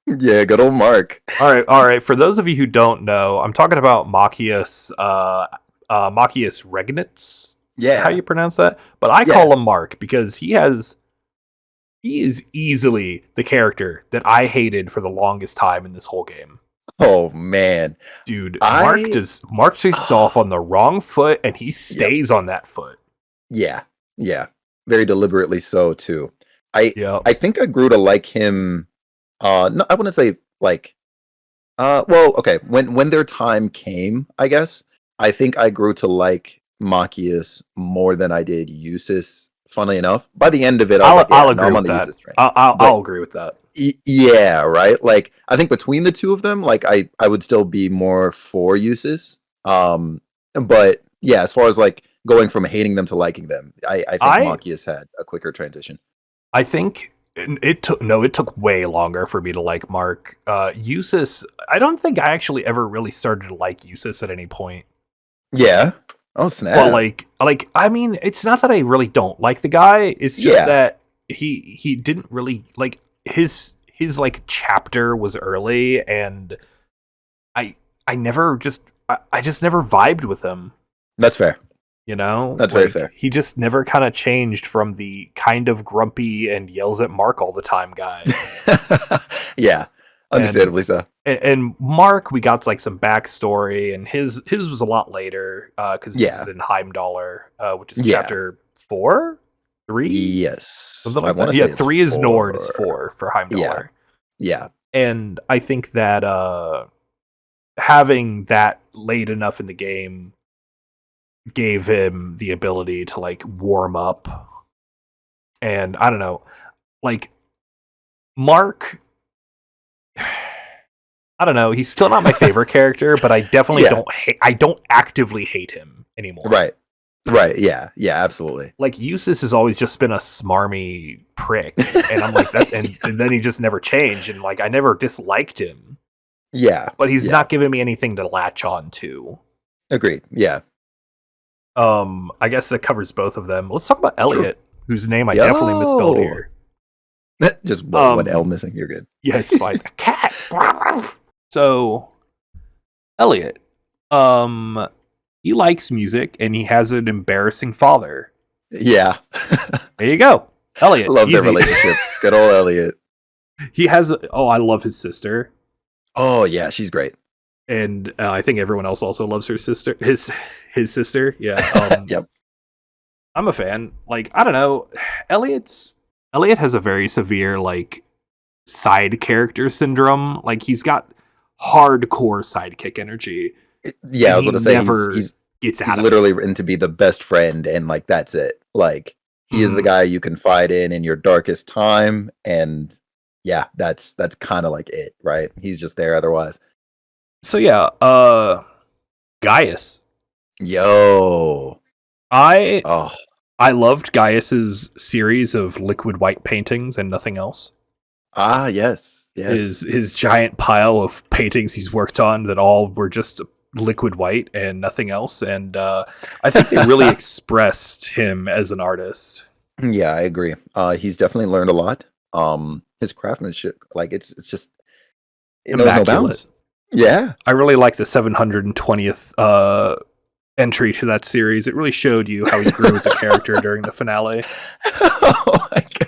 Yeah, good old Mark. All right. For those of you who don't know, I'm talking about Machias Regnitz. How Yeah. you pronounce that? But I Yeah. call him Mark because he is easily the character that I hated for the longest time in this whole game. Oh man. Dude, I Mark takes off on the wrong foot and he Yep. stays on that foot. Yeah. Yeah. Very deliberately so too. I Yep. I think I grew to like him no, I wouldn't say like well, okay, when their time came, I guess, I think I grew to like Machias more than I did Eustace, funnily enough. By the end of it, I was like, I'll yeah, no, agree I'm on with the that. Eustace train. I'll But agree with that. yeah, right? Like I think between the two of them, like I would still be more for Eustace. But yeah, as far as like going from hating them to liking them, I think I Machias had a quicker transition. I think it took way longer for me to like Mark. Eustace, I don't think I actually ever really started to like Eustace at any point. Yeah. Oh Well, snap. I mean, it's not that I really don't like the guy. It's just Yeah. that he didn't really like his like chapter was early, and I I never just I just never vibed with him. That's fair. You know, That's very like fair. he just never kind of changed from the kind of grumpy and yells at Mark all the time guy. Yeah, And understandably so. and Mark, we got like some backstory, and his was a lot later because this is Yeah, in Heimdallr, which is yeah, chapter 4, 3, yes. something I like want that. to Yeah, say it's 3 is Nord, is 4. 4 for Yeah, Heimdallr, yeah, and I think that having that late enough in the game gave him the ability to like warm up, and I don't know, like Mark. I don't know. He's still not my favorite character, but I definitely yeah. I don't actively hate him anymore. Right, right. Yeah, yeah. Absolutely. Like Eustace has always just been a smarmy prick, and I'm like that, and then he just never changed, and like I never disliked him, Yeah, but he's yeah. not giving me anything to latch on to. Agreed. Yeah. I guess that covers both of them. Let's talk about True. Elliot, whose name I definitely misspelled Yo. here. Just one L Um, missing. You're good. yeah, it's fine. A cat. So Elliot, he likes music and he has an embarrassing father. Yeah. There you go, Elliot. Love their Easy. relationship. Good old Elliot. He has. I love his sister, Oh yeah, she's great. and I think everyone else also loves her sister. His sister. Yeah. Yep. I'm a fan. Like I don't know, Elliot has a very severe like side character syndrome. Like he's got hardcore sidekick energy, Yeah, and I was he going to say never he's gets he's out of it. literally written to be the best friend, and like that's it. Like he is the Mhm. guy you confide in your darkest time, and yeah, that's kind of like it, right? He's just there otherwise. So yeah, Gaius. Yo. I Oh, I loved Gaius's series of liquid white paintings and nothing else. Ah, yes. His giant pile of paintings he's worked on that all were just liquid white and nothing else. And I think they really expressed him as an artist. Yeah, I agree. He's definitely learned a lot. His craftsmanship, like it's just it knows no bounds. Yeah. I really like the 720th entry to that series. It really showed you how he grew as a character during the finale. Oh my god.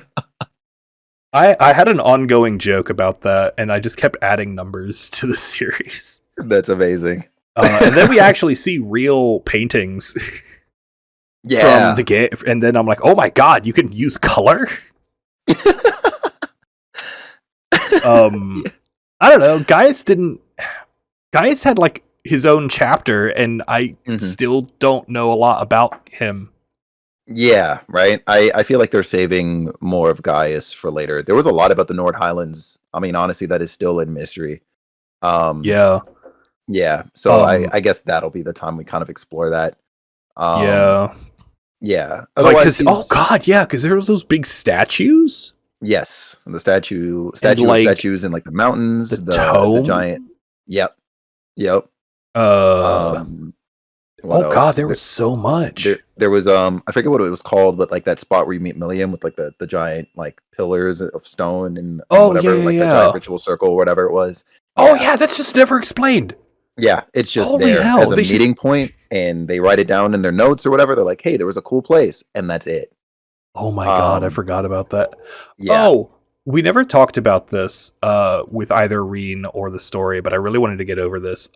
I had an ongoing joke about that, and I just kept adding numbers to the series. That's amazing. And then we actually see real paintings from the game, and then I'm like, oh my god, you can use color? I don't know. Gaius had like his own chapter, and I still don't know a lot about him. Yeah, right. I feel like they're saving more of Gaius for later. There was a lot about the Nord Highlands. I mean, honestly, that is still in mystery. Yeah. So I guess that'll be the time we kind of explore that. Yeah. Otherwise, because there were those big statues. Yes, the statues in like the mountains, the giant. Yep. There was so much. There was I forget what it was called, but like that spot where you meet Milliam with like the giant like pillars of stone and whatever, the giant ritual circle or whatever it was. Oh yeah, that's just never explained. Yeah, it's just there as a meeting point, and they write it down in their notes or whatever. They're like, hey, there was a cool place, and that's it. Oh my god, I forgot about that. Yeah. Oh, we never talked about this with either Reen or the story, but I really wanted to get over this.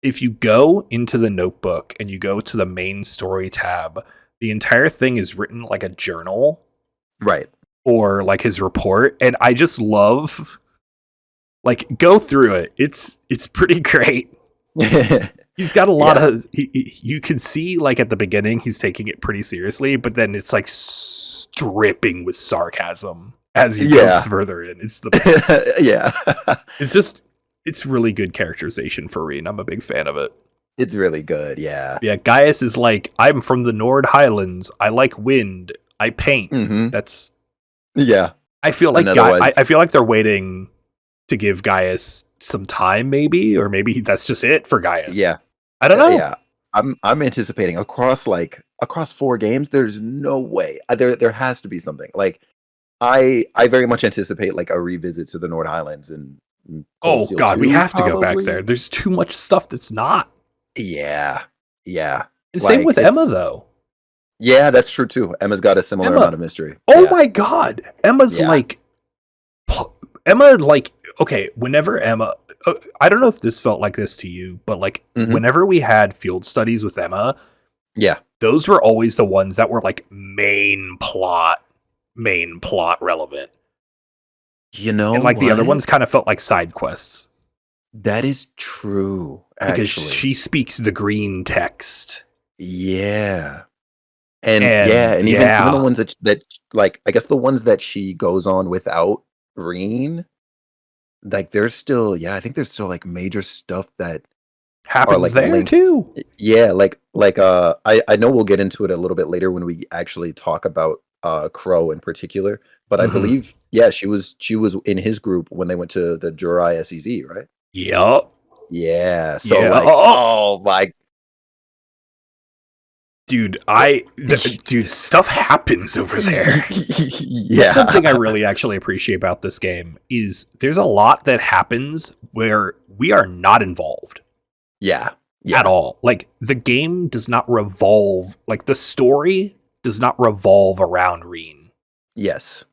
If you go into the notebook and you go to the main story tab, the entire thing is written like a journal. Right. Or like his report. And I just love, like, go through it. It's pretty great. He's got a lot of, you can see like at the beginning, he's taking it pretty seriously, but then it's like dripping with sarcasm as you go further in. It's the best. It's really good characterization for Reen. I'm a big fan of it. It's really good, yeah. Yeah, Gaius is like, I'm from the Nord Highlands. I like wind. I paint. That's... Yeah. I feel like I feel like they're waiting to give Gaius some time, maybe, or maybe that's just it for Gaius. Yeah. I don't know. Yeah. I'm anticipating across 4 games, there's no way. There has to be something. Like, I very much anticipate like a revisit to the Nord Highlands and oh god, we have to go back there. There's too much stuff that's not. Yeah. And same with Emma, though. Yeah, that's true too. Emma's got a similar amount of mystery. Oh my god, Emma's like, okay. Whenever Emma, I don't know if this felt like this to you, but like whenever we had field studies with Emma, those were always the ones that were like main plot relevant. You know, and like the other ones kind of felt like side quests. That is true, actually. Because she speaks the green text. Yeah. And even the ones that like, I guess the ones that she goes on without Reen, like there's still, I think there's still like major stuff that happens like there too. Yeah, I know we'll get into it a little bit later when we actually talk about Crow in particular, but I believe she was in his group when they went to the Jurai SEZ, right? Yep. Yeah. So oh my dude, stuff happens over there. That's something I really actually appreciate about this game is there's a lot that happens where we are not involved. Yeah. At all. Like the game does not revolve, like the story does not revolve around Reen. Yes.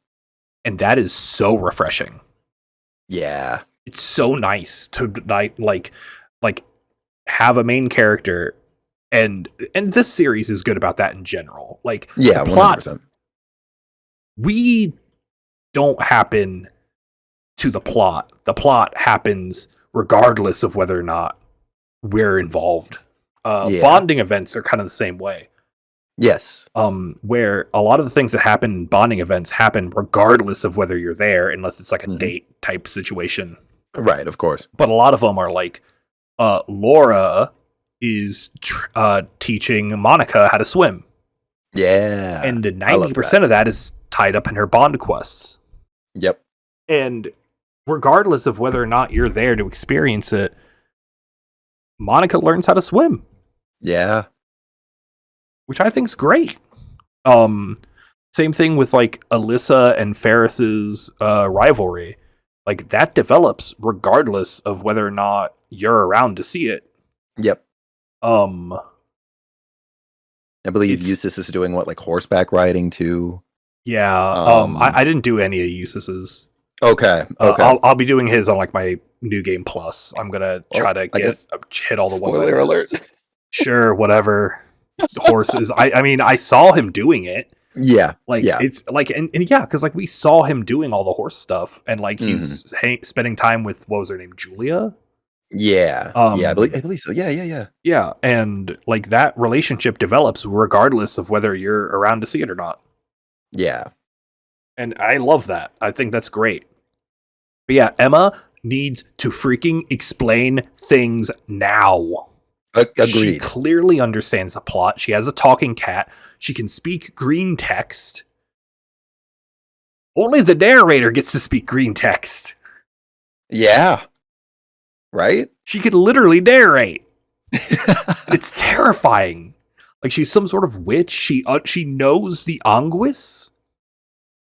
And that is so refreshing. Yeah. It's so nice to like have a main character and this series is good about that in general. Like the plot 100%. We don't happen to the plot. The plot happens regardless of whether or not we're involved. Bonding events are kind of the same way. Yes. Where a lot of the things that happen in bonding events happen regardless of whether you're there, unless it's like a date type situation. Right, of course. But a lot of them are like, Laura is teaching Monica how to swim. Yeah. And I love that. 90% of that is tied up in her Bond quests. Yep. And regardless of whether or not you're there to experience it, Monica learns how to swim, Yeah. which I think is great. Um, Same thing with like Alyssa and Ferris's rivalry. Like that develops regardless of whether or not you're around to see it. Yep. Um, I believe it's Eustace is doing what, like horseback riding too. yeah. Um. I didn't do any of Eustace's. Okay. Okay. I'll be doing his on like my new game plus. I'm gonna try Well, to I get guess hit all the ones I spoiler alert. missed. Sure, whatever. Horses. I mean, I saw him doing it. Yeah. Like Yeah. it's like and yeah, because like we saw him doing all the horse stuff, and like Hmm. he's spending time with what was her name, Julia. Yeah. Yeah. Um, I believe so. Yeah. Yeah. Yeah. yeah, and like that relationship develops regardless of whether you're around to see it or not, Yeah. and I love that. I think that's great. But yeah, Emma needs to freaking explain things now. She Agreed. clearly understands the plot. She has a talking cat. She can speak green text. Only the narrator gets to speak green text. Yeah. Right. She can literally narrate. It's terrifying. Like she's some sort of witch. She knows the Anguis.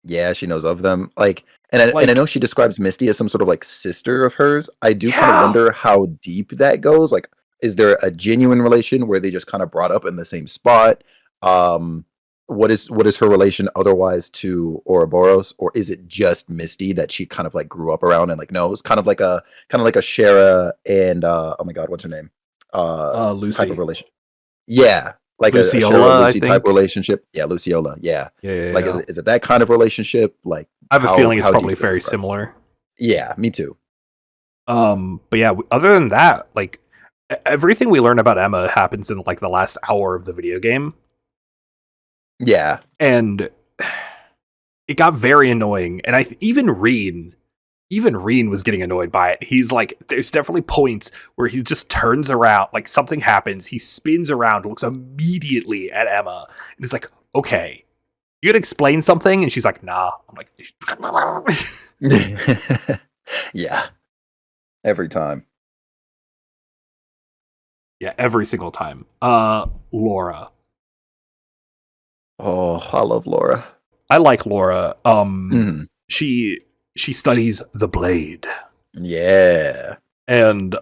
Yeah, she knows of them. Like, and I Like know she describes Misty as some sort of like sister of hers. I do kind of yeah, wonder how deep that goes. Like, is there a genuine relation where they just kind of brought up in the same spot? Um, what is her relation otherwise to Ouroboros, or is it just Misty that she kind of like grew up around and like knows? Kind of like a Shara and oh my god, what's her name? Type of Lucy, relation. Yeah, like a Cheryl Luciola, I Lucy type think. relationship. Yeah, Luciola. Yeah, Yeah, yeah, like yeah. is it that kind of relationship? Like I have a feeling it's how probably deep is very this? Right? similar. Yeah, me too. But yeah, other than that, like everything we learn about Emma happens in like the last hour of the video game, Yeah, and it got very annoying. And even Reen was getting annoyed by it. He's like, there's definitely points where he just turns around, like something happens, he spins around, looks immediately at Emma, and is like, okay, you gotta explain something, and she's like, nah. I'm like, yeah. Every time. yeah, every single time. Laura. Oh, I love Laura. I like Laura. Mhm. She studies the blade. Yeah. And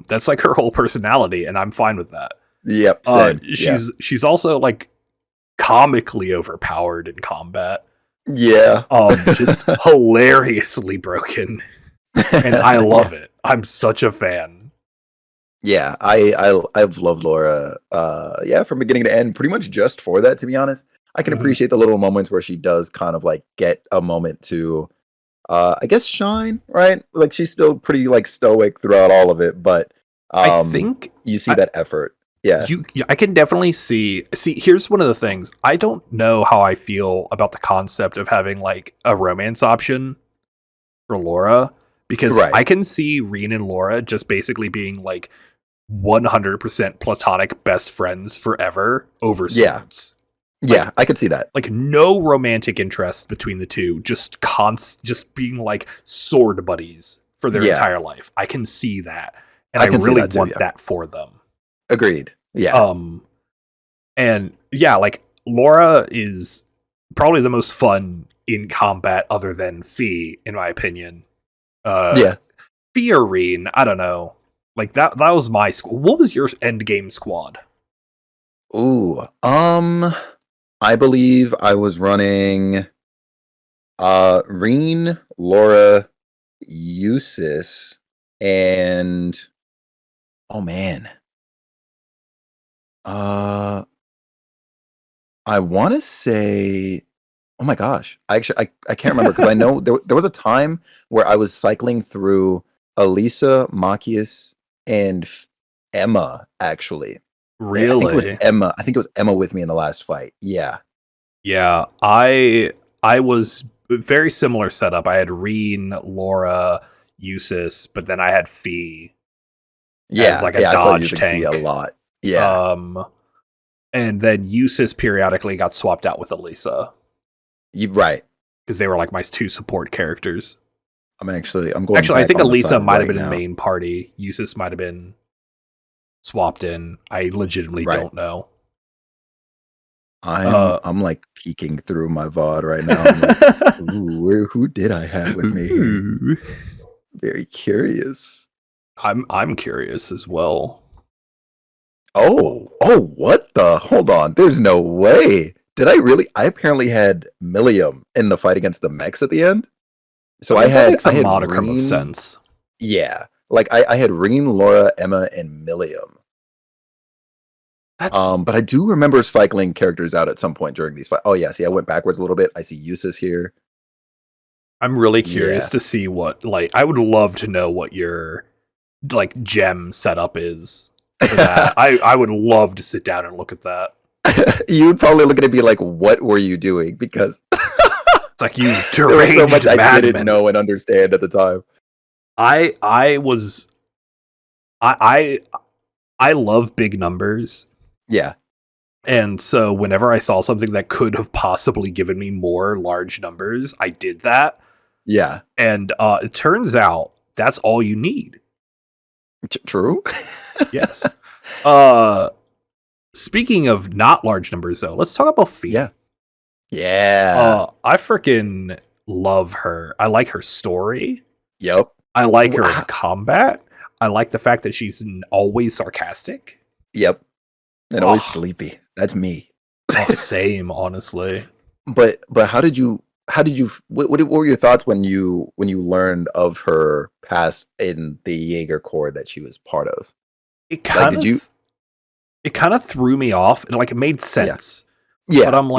that's like her whole personality, and I'm fine with that. Yep. Same. Yeah. She's also like comically overpowered in combat. Yeah. Just hilariously broken, and I Yeah. love it. I'm such a fan. Yeah. I've loved Laura. Yeah, from beginning to end, pretty much just for that. To be honest, I can Mhm. appreciate the little moments where she does kind of like get a moment to I guess shine, right? Like she's still pretty like stoic throughout all of it, but I think you see that effort. Yeah. I can definitely see. Here's one of the things. I don't know how I feel about the concept of having like a romance option for Laura, because Right. I can see Reen and Laura just basically being like 100% platonic best friends forever over Yeah. swords. Yeah, Like I could see that. like no romantic interest between the two, just being like sword buddies for their Yeah. entire life. I can see that, and I I can see really that too, want yeah. that for them. Agreed. Yeah. Um and yeah, like Laura is probably the most fun in combat other than Fee, in my opinion. Yeah. Fee or Reen, I don't know. Like that was my squad. What was your end game squad? Ooh. I believe I was running Reen, Laura, Eusis, and oh man. Uh I wanna say oh my gosh. I can't remember because I know there was a time where I was cycling through Elisa, Machias, and Emma actually. I think it was Really? Emma. I think it was Emma with me in the last fight. Yeah. Yeah, I was very similar setup. I had Reen, Laura, Eusis, but then I had Fee as Yeah. like a Yeah, I saw dodge using Fia a tank. lot. Yeah. Um And then Eustace periodically got swapped out with Elisa. Right. Because they were like my 2 support characters. I'm going Actually, I back think on the Elisa side might have right been now. main party. Eustace might have been swapped in. I legitimately don't know. I'm like peeking through my VOD right now. I'm like, ooh, who did I have with me here? Very curious. I'm curious as well. Oh, what the? Hold on. There's no way. Did I really? I apparently had Millium in the fight against the mechs at the end. So I had a modicum of sense. Yeah. Like I had Reen, Laura, Emma, and Millium. But I do remember cycling characters out at some point during these fights. Oh yeah, see, I went backwards a little bit. I see Eustace here. I'm really curious to see what, like, I would love to know what your like gem setup is for that. I would love to sit down and look at that. You would probably look at it and be like, "What were you doing?" Because it's like you deranged there was so much I didn't madman. know and understand at the time. I love big numbers. Yeah. And so whenever I saw something that could have possibly given me more large numbers, I did that. Yeah. And it turns out that's all you need. True. Yes. Speaking of not large numbers, though, let's talk about Fee. Yeah. Yeah. I freaking love her. I like her story. Yep. I like her in combat. I like the fact that she's always sarcastic. Yep. And always sleepy. That's me. Same, honestly. But how did you what were your thoughts when you learned of her past in the Jaeger Corps that she was part of? It kind of threw me off. It made sense. Yeah. But I'm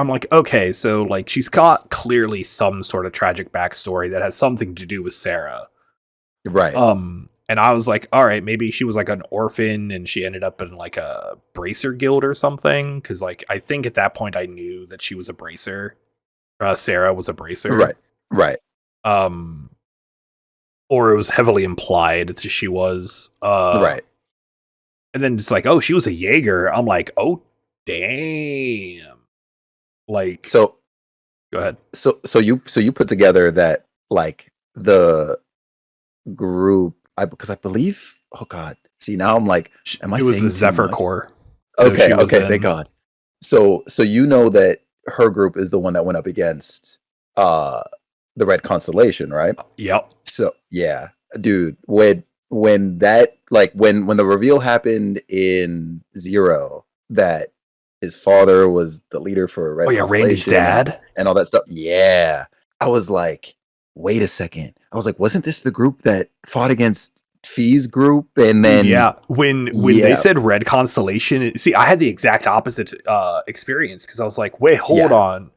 like, okay, so like she's got clearly some sort of tragic backstory that has something to do with Sarah. Right. And I was like, all right, maybe she was like an orphan and she ended up in like a bracer guild or something. Cause like, I think at that point I knew that she was a bracer. Sarah was a bracer. Right. Or it was heavily implied that she was. Right. And then it's like, oh, she was a Jaeger. I'm like, oh, damn. Like, so go ahead. So you put together that like the group, because I believe, oh god, see now I'm like, am I? It was the Zephyr Corps. Okay, thank God. So you know that her group is the one that went up against the Red Constellation, right? Yep. So yeah, dude, when that when the reveal happened in Zero that his father was the leader for Red Constellation, Randy's dad and all that stuff. Yeah, I was like, wait a second. I was like, wasn't this the group that fought against Fee's group? And then when they said Red Constellation, see, I had the exact opposite experience because I was like, wait, hold on,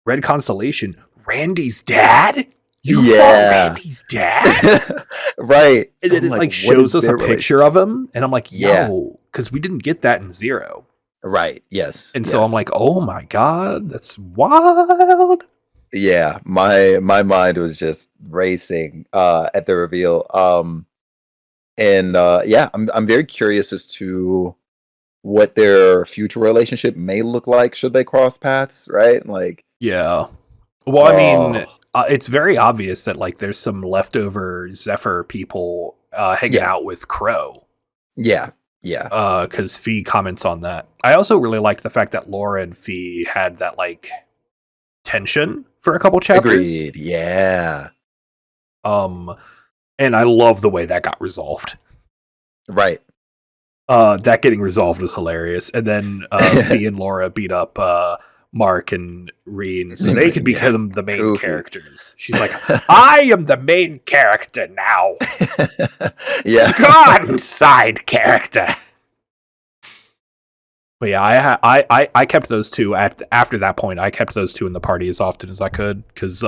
Red Constellation, Randy's dad. You fought Randy's dad? Right. And then it shows us a picture of him, and I'm like, yo, because we didn't get that in Zero. Right. Yes. And so I'm like, oh my god, that's wild. Yeah, my mind was just racing at the reveal. I'm very curious as to what their future relationship may look like should they cross paths, right? Like, yeah. Well, I mean, it's very obvious that like there's some leftover Zephyr people hanging out with Crow. Yeah. Because Fee comments on that. I also really liked the fact that Laura and Fee had that like tension for a couple chapters. Agreed. Yeah. And I love the way that got resolved. Right. That getting resolved was hilarious. And then Fee and Laura beat up Mark and Reen so they could become the main characters. She's like, I am the main character now. Yeah. God, side character. But yeah, I kept those two after that point. I kept those two in the party as often as I could because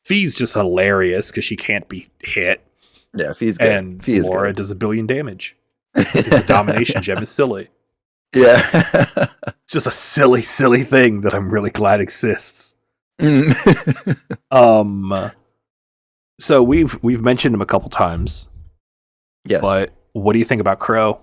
Fee's just hilarious because she can't be hit. Yeah, Fee's good. And Laura does 1 billion damage. The domination gem is silly. Yeah. It's just a silly thing that I'm really glad exists. So we've mentioned him a couple times. Yes. But what do you think about Crow?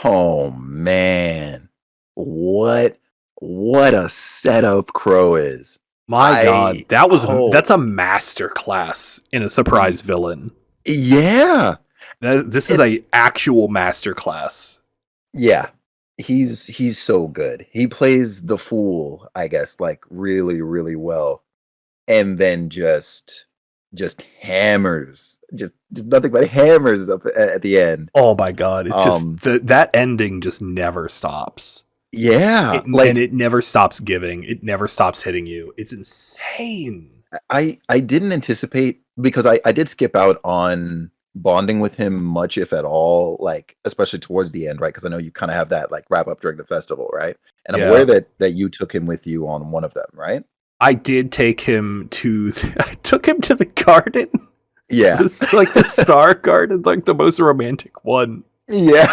Oh man, what what a setup Crow is. My God, I oh that's a master class in a surprise villain. yeah. This is And a actual master class. yeah, he's so good. He plays the fool, I guess, like really, really well. And then just hammers, just nothing but hammers up at the end. Oh my God, it's just Um, that ending just never stops. yeah, And like it never stops giving. It never stops hitting you. It's insane. I didn't anticipate because I did skip out on bonding with him much, if at all, like especially towards the end, right? Because I know you kind of have that like wrap up during the festival, right? And I'm aware Yeah. that you took him with you on one of them, right? I did take him to I took him to the garden. Yeah. This like the Star Garden, like the most romantic one. Yeah.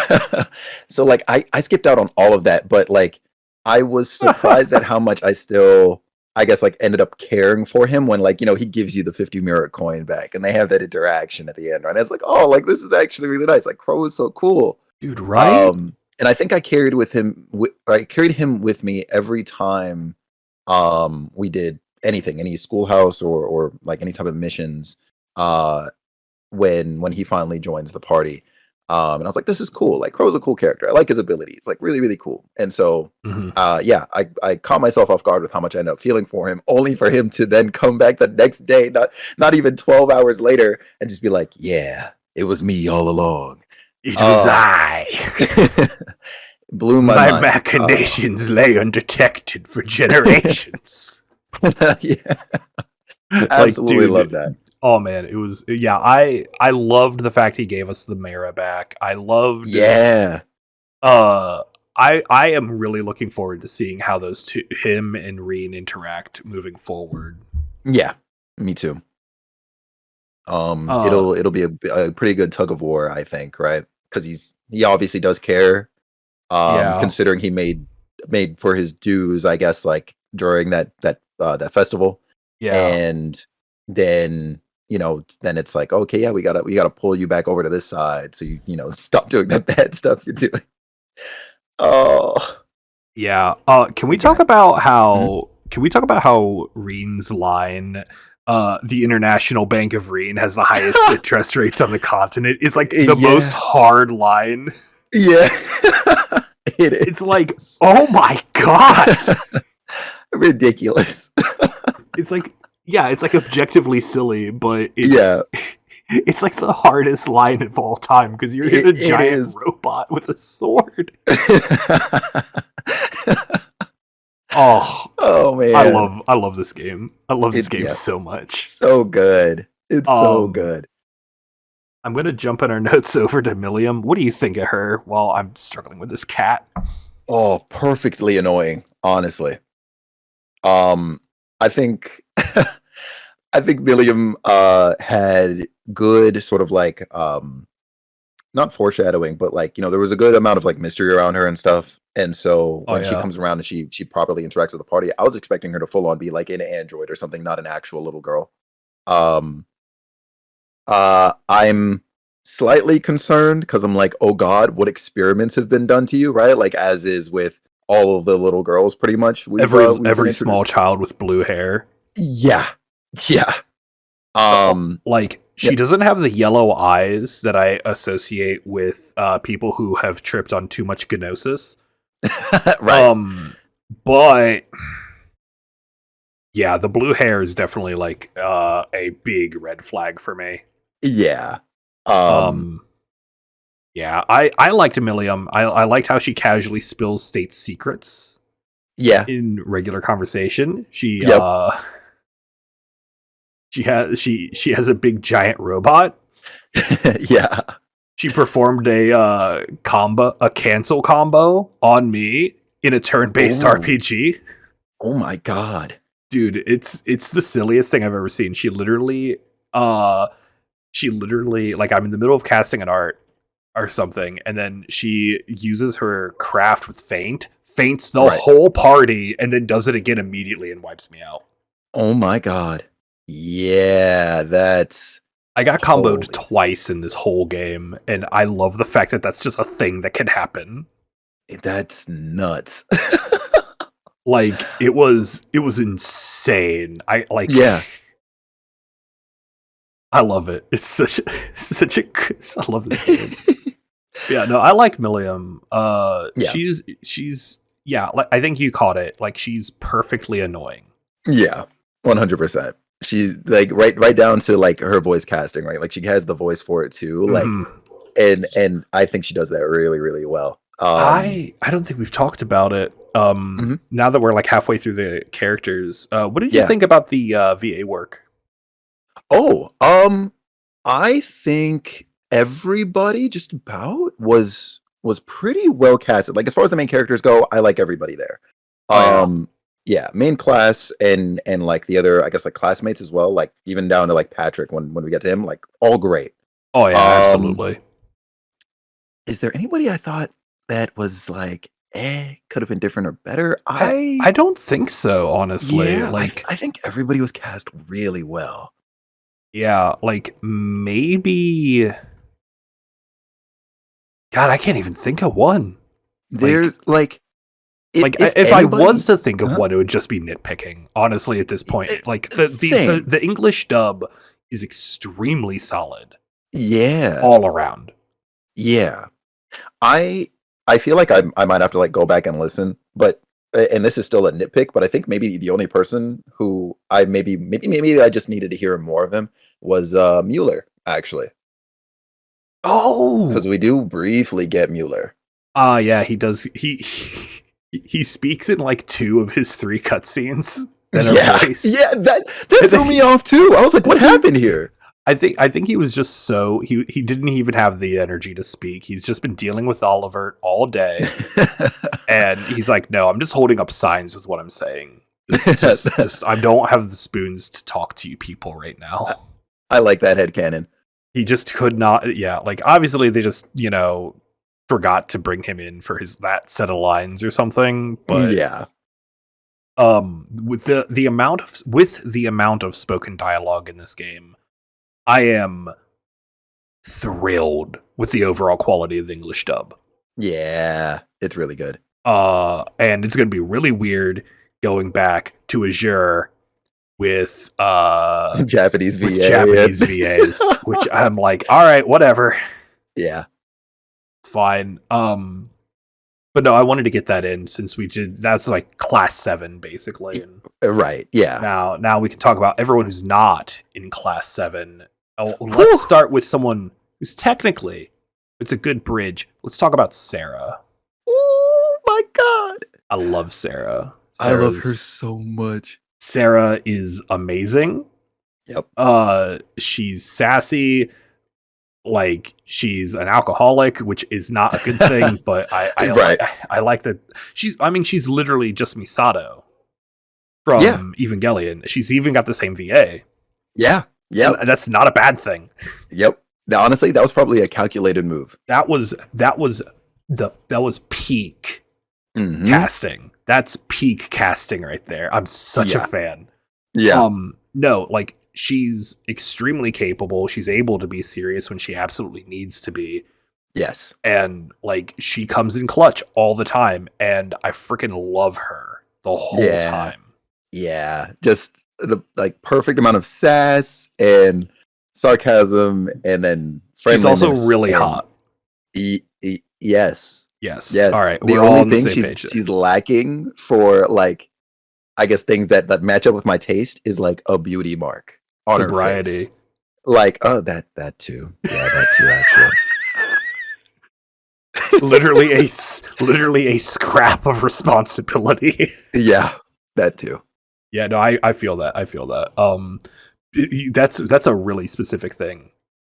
So like I skipped out on all of that, but like I was surprised at how much I still I guess like ended up caring for him when like, he gives you the 50 mirror coin back and they have that interaction at the end, right? And it's like, oh, like this is actually really nice. Like Crow is so cool. Dude, right? And I think I carried him with me every time we did anything, any schoolhouse or like any type of missions uh when he finally joins the party. And I was like, this is cool. Like Crow's a cool character. I like his abilities. Like really, really cool. And so Mhm. yeah, I caught myself off guard with how much I ended up feeling for him, only for him to then come back the next day, not even 12 hours later, and just be like, yeah, it was me all along. It was Uh I. blew my My mind. machinations lay undetected for generations. Yeah, Like, absolutely love dude, that. oh man, it was yeah, I loved the fact he gave us the Mara back. I loved Yeah. uh I am really looking forward to seeing how those two him and Reen interact moving forward. Yeah. Me too. Uh It'll be a pretty good tug of war, I think, right? Because he obviously does care. yeah. Considering he made for his dues, I guess, like during that festival, Yeah. and then then it's like, okay, yeah, we gotta pull you back over to this side, so stop doing that bad stuff you're doing. Oh, Yeah. Can we but talk yeah. about Mhm. how Reen's line, the International Bank of Reen has the highest interest rates on the continent is like the most Yeah, hard line. yeah, It's it like, is oh my god. ridiculous. It's like yeah, it's like objectively silly, but Yeah, it's like the hardest line of all time because you're in a it giant is. robot with a sword. Oh, Oh man, I love this game. I love this game yeah, so much. so good. It's so Um good. I'm gonna jump in our notes over to Milliam. What do you think of her while I'm struggling with this cat? Oh, perfectly annoying, honestly. Um, I think I think William had good sort of like not foreshadowing, but like there was a good amount of like mystery around her and stuff. And so Oh when she yeah. comes around and she properly interacts with the party, I was expecting her to full on be like an android or something, not an actual little girl. Um, I'm slightly concerned because I'm like, oh God, what experiments have been done to you, right? Like as is with all of the little girls, pretty much we've been Every introduced. small child with blue hair. Yeah, yeah, Uh, um, like yeah, she doesn't have the yellow eyes that I associate with people who have tripped on too much gnosis. right, Um, but yeah, the blue hair is definitely like a big red flag for me. yeah, um, Um, yeah, I liked Emilium. I liked how she casually spills state secrets yeah, in regular conversation. yep, She has a big giant robot. yeah. She performed a cancel combo on me in a turn-based Oh, RPG. oh my God. Dude, it's the silliest thing I've ever seen. Uh she literally like I'm in the middle of casting an art or something, and then she uses her craft with faints the Right. whole party, and then does it again immediately and wipes me out. Oh my God. Yeah, I got Holy, comboed twice in this whole game, and I love the fact that that's just a thing that can happen. that's nuts. Like it was insane. I like Yeah, I love it. It's such a I love this game. Yeah, no, I like Milliam. yeah, She's yeah, like, I think you caught it. Like she's perfectly annoying. yeah, 100%. She's like right down to like her voice casting, right? Like she has the voice for it too. Like, Hmm. and I think she does that really, really well. I don't think we've talked about it. Mhm. Now that we're like halfway through the characters, what did you Yeah. think about the VA work? Oh, I think everybody just about was pretty well casted. Like as far as the main characters go, I like everybody there. Oh yeah, Um, yeah, main class and like the other, I guess like classmates as well. Like even down to like Patrick when we get to him, like all great. oh yeah, Um, absolutely. is there anybody I thought that was like could have been different or better? I don't think so, honestly. Yeah, Like I think everybody was cast really well. yeah, like maybe God, I can't even think of one. Like There's like if if I was anybody, to think of uh one, it would just be nitpicking. Honestly, at this point, like same. the English dub is extremely solid Yeah, all around. yeah. I I feel like I might have to like go back and listen, but and this is still a nitpick, but I think maybe the only person who I maybe I just needed to hear more of him was Mueller actually, because Oh, we do briefly get Mueller. yeah, he does. He speaks in like two of his three cutscenes that are Yeah, voiced. yeah, that threw me off too. I was like, what happened here? I think he was just so he didn't even have the energy to speak. He's just been dealing with Oliver all day, and he's like, "No, I'm just holding up signs with what I'm saying. Just I don't have the spoons to talk to you people right now." I like that headcanon. He just could not. Yeah, like obviously they just forgot to bring him in for his that set of lines or something. But Yeah, with the amount of spoken dialogue in this game, I am thrilled with the overall quality of the English dub. yeah, it's really good. And it's going to be really weird going back to Azure with Japanese with VA. Japanese VAs, which I'm like, all right, whatever, Yeah, it's fine. But no, I wanted to get that in since we did. That's like class 7 basically, and right. Yeah. now we can talk about everyone who's not in class 7. Oh, Whew. let's start with someone who's technically it's a good bridge. Let's talk about Sarah. Oh my god. I love Sarah. I love her so much. Sarah is amazing. Yep. She's sassy. Like she's an alcoholic, which is not a good thing, but Right. I like that she's literally just Misato from Yeah. Evangelion. She's even got the same VA. Yeah. Yep. And that's not a bad thing. Yep. Now, honestly, that was probably a calculated move. That was peak Mhm. casting. That's peak casting right there. I'm such a Yeah. fan. Yeah. No, like she's extremely capable. She's able to be serious when she absolutely needs to be. Yes. And like she comes in clutch all the time and I freaking love her the whole Yeah. time. Yeah. Just the like perfect amount of sass and sarcasm, and then She's friendliness. also really and hot. Yes. Yes. Yes. All right. The We're all only on the thing same page. she's lacking for like, I guess things that match up with my taste is like a beauty mark on her Sobriety. face. Like, oh, that too. Yeah, that too. Actually, literally a scrap of responsibility. yeah, that too. Yeah, no, I feel that. I feel that. That's a really specific thing,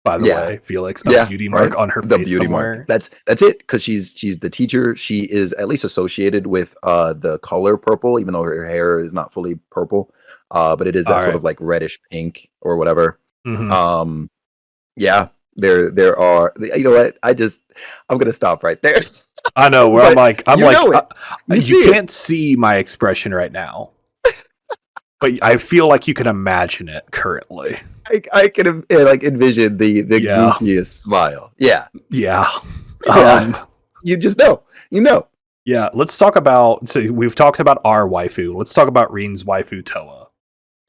by the way, Felix. A beauty mark on her the face beauty somewhere. mark. That's it. Because she's the teacher. She is at least associated with the color purple, even though her hair is not fully purple. But it is that sort of like reddish pink or whatever. Mm-hmm. Yeah. There are. You know what? I'm gonna stop right there. I know where I'm like you you can't see my expression right now. but I feel like you can imagine it currently. I can like envision the Yeah. goofiest smile. Yeah. Yeah. Yeah. You just know. You know. Yeah, let's talk about. So we've talked about our waifu. Let's talk about Reen's waifu Toa.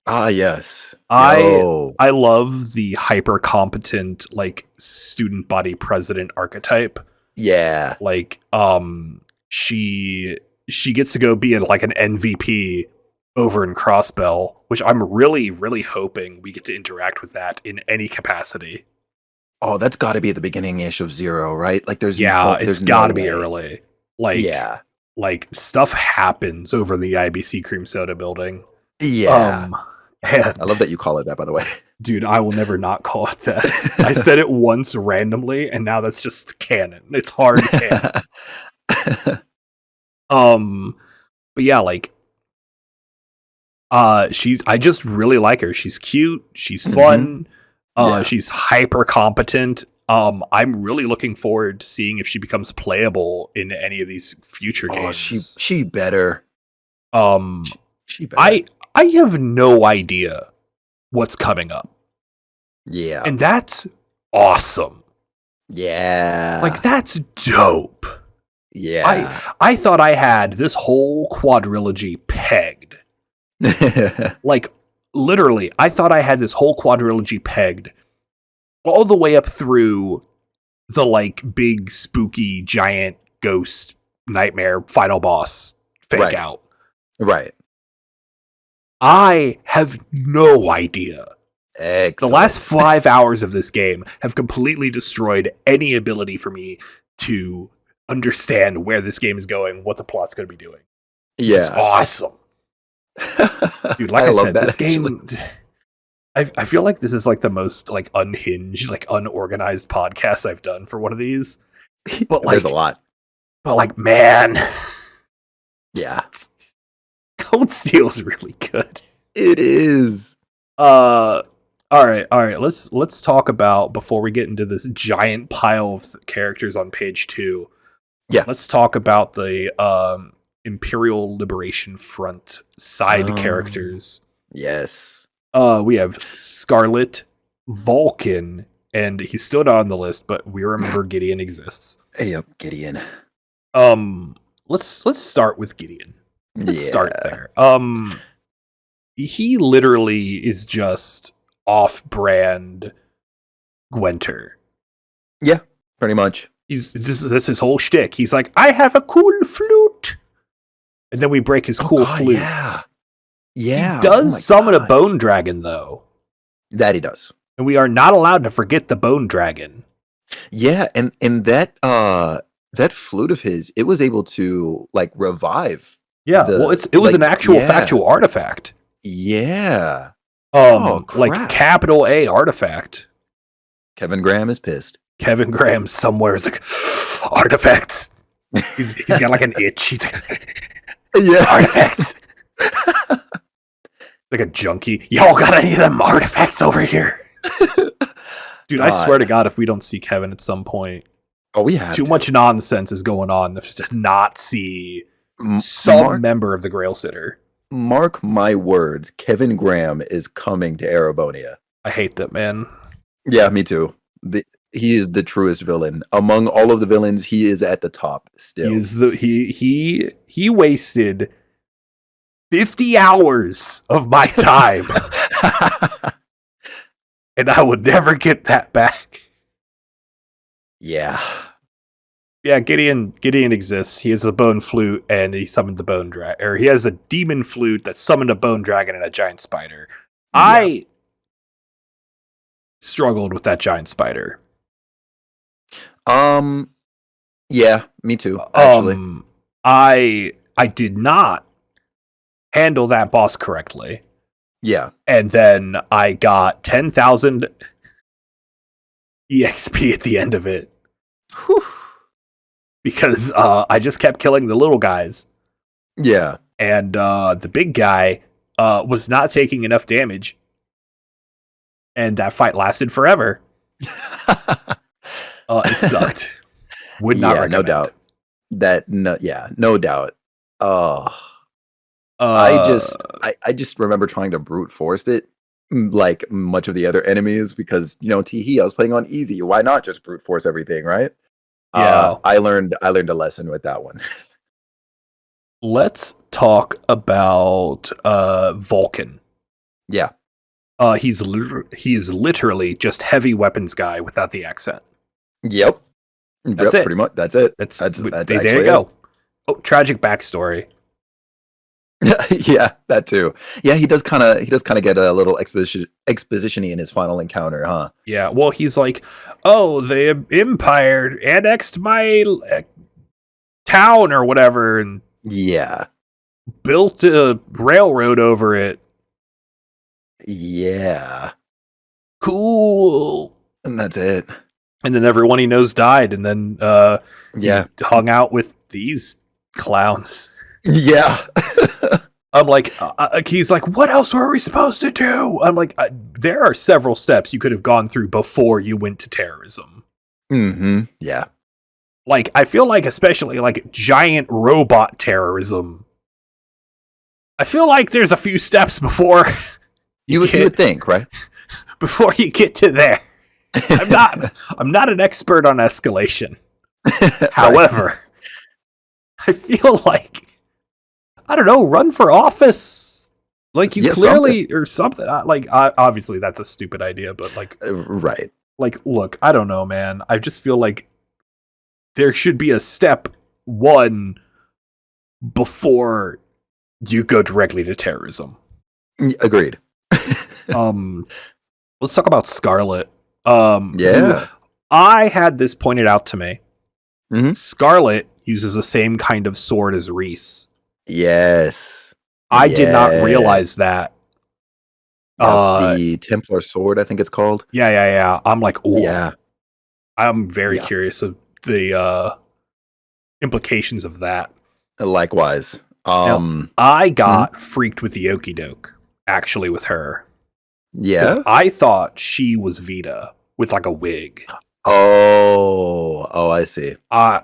Ah, yes. I Yo. I love the hyper competent like student body president archetype. Yeah. Like she gets to go be like an MVP over in Crossbell, which I'm really really hoping we get to interact with that in any capacity. Oh, that's got to be at the beginning-ish of Zero, right? Like, It's there's got to no be way. early. Like Yeah. like stuff happens over in the IBC Cream Soda building. Yeah. And I love that you call it that, by the way. dude, I will never not call it that. I said it once randomly, and now that's just canon. It's hard canon. But yeah, like, I just really like her. She's cute. She's fun. Yeah. She's hyper competent. I'm really looking forward to seeing if she becomes playable in any of these future games. Oh, she better. She better. I have no idea what's coming up. Yeah. And that's awesome. Yeah. Like, that's dope. Yeah. I thought I had this whole quadrilogy pegged. Like, literally, I thought I had this whole quadrilogy pegged all the way up through the, like, big, spooky, giant ghost nightmare final boss fake out. Right. I have no idea. Excellent. The last 5 hours of this game have completely destroyed any ability for me to understand where this game is going, what the plot's going to be doing. Yeah. It's awesome. Dude, like I said, that, this game... I feel like this is like the most like unhinged, like unorganized podcast I've done for one of these. But like, there's a lot. But like, man... Yeah. Cold Steel's really good. It is. All right. Let's talk about, before we get into this giant pile of characters on page 2. Yeah. Let's talk about the Imperial Liberation Front side characters. Yes. We have Scarlet, Vulcan, and he's still not on the list, but we remember Gideon exists. Yep, Gideon. Let's start with Gideon. Let's start there. He literally is just off-brand Gwenter. Yeah, pretty much. That's his whole shtick. He's like, I have a cool flute, and then we break his cool flute. Yeah, He does summon a bone dragon, though. That he does, and we are not allowed to forget the bone dragon. Yeah, and that that flute of his, it was able to like revive. Yeah, well, it was an actual factual artifact. Yeah. Like capital A artifact. Kevin Graham is pissed. Kevin Graham somewhere is like, artifacts. He's got like an itch. He's like, artifacts. Like a junkie. Y'all got any of them artifacts over here? Dude, I swear to God, if we don't see Kevin at some point, we have too much nonsense is going on to not see some member of the Grail Sitter. Mark my words, Kevin Graham is coming to Erebonia. I hate that, man. Yeah, me too. He is the truest villain. Among all of the villains, he is at the top still. He wasted 50 hours of my time. And I would never get that back. Yeah. Yeah, Gideon exists. He has a bone flute, and he summoned the bone dragon. Or he has a demon flute that summoned a bone dragon and a giant spider. Yeah. I struggled with that giant spider. Yeah, me too, actually. I did not handle that boss correctly. Yeah. And then I got 10,000 EXP at the end of it. Whew. Because I just kept killing the little guys. Yeah. And the big guy was not taking enough damage. And that fight lasted forever. It sucked. Would not recommend. No doubt. No doubt. Oh. Uh, I just remember trying to brute force it, like much of the other enemies, because Teehee, I was playing on easy. Why not just brute force everything, right? yeah. I learned a lesson with that one. Let's talk about Vulcan. Yeah. He is literally just heavy weapons guy without the accent. Yep. That's Yep. it. Pretty much. That's it. That's That's there you actually go. Oh, tragic backstory. it. Yeah, that too. Yeah, he does kind of get a little exposition-y in his final encounter, huh? Yeah, well, he's like, oh, the Empire annexed my town or whatever and Yeah. built a railroad over it. Yeah. Cool. And that's it. And then everyone he knows died, and then he Yeah. hung out with these clowns. Yeah. I'm like, he's like, what else were we supposed to do? I'm like, there are several steps you could have gone through before you went to terrorism. Mm-hmm. Yeah. Like, I feel like, especially like giant robot terrorism, I feel like there's a few steps before You would think, right? before you get to there. I'm not an expert on escalation. Right. However, I feel like, I don't know, run for office. Like you clearly something. or something. Obviously that's a stupid idea, but Right. look, I don't know, man. I just feel like there should be a step one before you go directly to terrorism. Agreed. Let's talk about Scarlet. Yeah. I had this pointed out to me. Mm-hmm. Scarlet uses the same kind of sword as Reese. Yes. I did not realize that. The Templar sword, I think it's called. Yeah. I'm like, oh, Yeah. I'm very curious of the implications of that. Likewise. Now, I got freaked with the Okie doke, actually, with her. Yeah. I thought she was Vita with like a wig. Oh, I see. I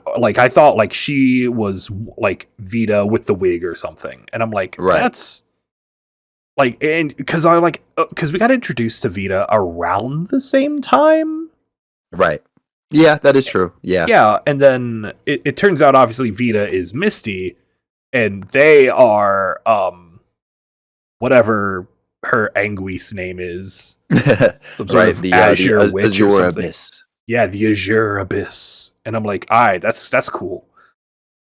thought like she was like Vita with the wig or something, and I'm like, that's like, and because we got introduced to Vita around the same time, right? Yeah, that is true. Yeah, and then it turns out obviously Vita is Misty, and they are whatever her Anguisse name is, some sort of the Azure Witch Azure or something. Abyss. Yeah, the Azure Abyss. And I'm like, all right, that's cool.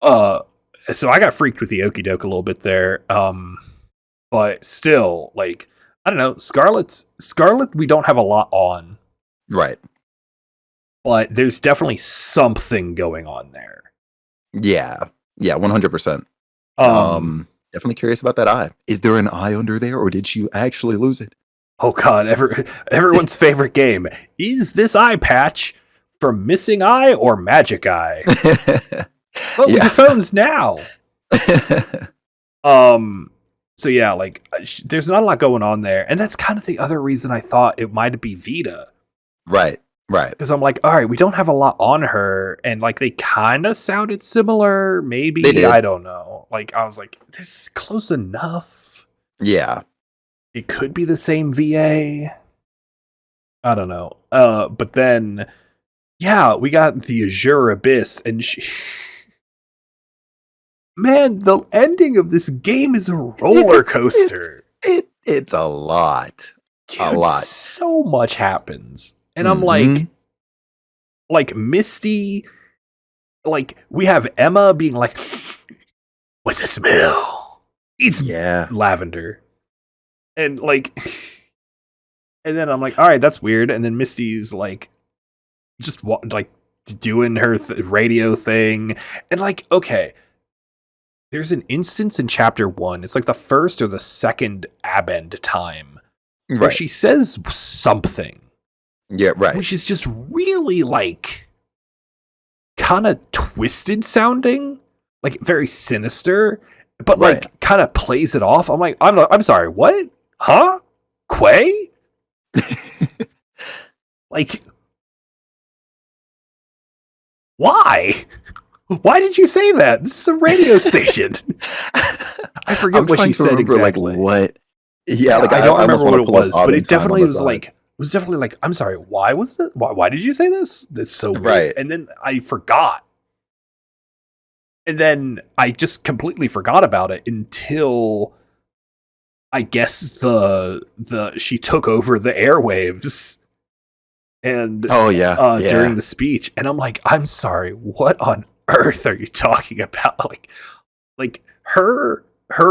So I got freaked with the Okie doke a little bit there. But still, like, I don't know, Scarlet we don't have a lot on. Right. But there's definitely something going on there. Yeah. Yeah, 100%. Definitely curious about that eye. Is there an eye under there, or did she actually lose it? Oh god, everyone's favorite game. Is this eye patch from Missing Eye or Magic Eye? Vote with your phones now. So yeah, like there's not a lot going on there, and that's kind of the other reason I thought it might be Vita. Right. Because I'm like, all right, we don't have a lot on her, and like they kind of sounded similar. Maybe I don't know. Like I was like, this is close enough. Yeah. It could be the same VA. I don't know. But then, yeah, we got the Azure Abyss, and man, the ending of this game is a roller coaster. It's a lot. Dude, a lot. So much happens. And I'm like Misty, like we have Emma being like, what's the smell? It's lavender. And like, and then I'm like, all right, that's weird. And then Misty's like, just like doing her radio thing. And like, okay, there's an instance in chapter 1. It's like the first or the second Abend time where she says something. Yeah, right. Which is just really like kind of twisted sounding, like very sinister, but like kind of plays it off. I'm like, I'm sorry, what? Huh? Quay? Like, why? Why did you say that? This is a radio station. I forget I'm what trying she to said remember, exactly. like, what. Yeah, like I don't almost remember want what to it pull up was, but Odding it Time on definitely the was side. like, I'm sorry, why was this? Why did you say this? That's so weird. Right. And then I forgot. And then I just completely forgot about it until I guess the she took over the airwaves and Oh yeah, during yeah. the speech, and I'm like, I'm sorry, what on earth are you talking about? Like her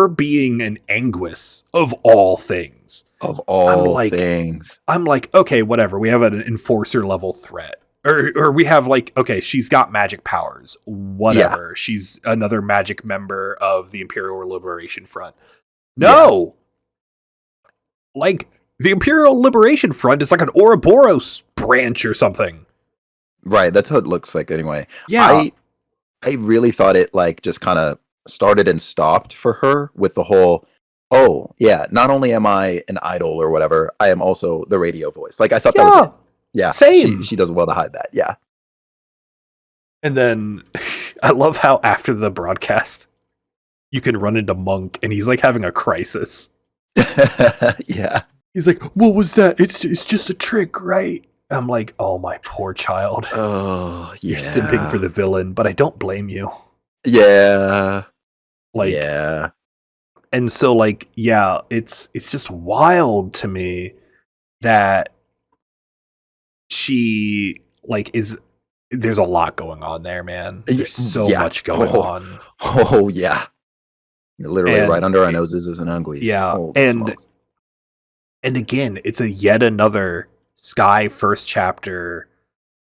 being an Anguis of all things. Of I'm all like, things. okay, whatever. We have an enforcer level threat. Or we have like, okay, she's got magic powers. Whatever. Yeah. She's another magic member of the Imperial Liberation Front. No! Yeah. Like, the Imperial Liberation Front is like an Ouroboros branch or something. Right, that's how it looks like anyway. Yeah. I really thought it like just kind of started and stopped for her with the whole, oh yeah, not only am I an idol or whatever, I am also the radio voice. Like I thought that was it. Yeah, same. She does well to hide that. Yeah. And then I love how after the broadcast, you can run into Monk and he's like having a crisis. Yeah. He's like, what was that? It's just a trick, right? I'm like, oh, my poor child. Oh, yeah. You're simping for the villain, but I don't blame you. Yeah. Like, yeah. And so, like, yeah, it's just wild to me that she, like, there's a lot going on there, man. There's so much going on. Oh, yeah. Literally right under our noses is an Anguis. Yeah, Holy smokes. And again, it's a yet another Sky first chapter,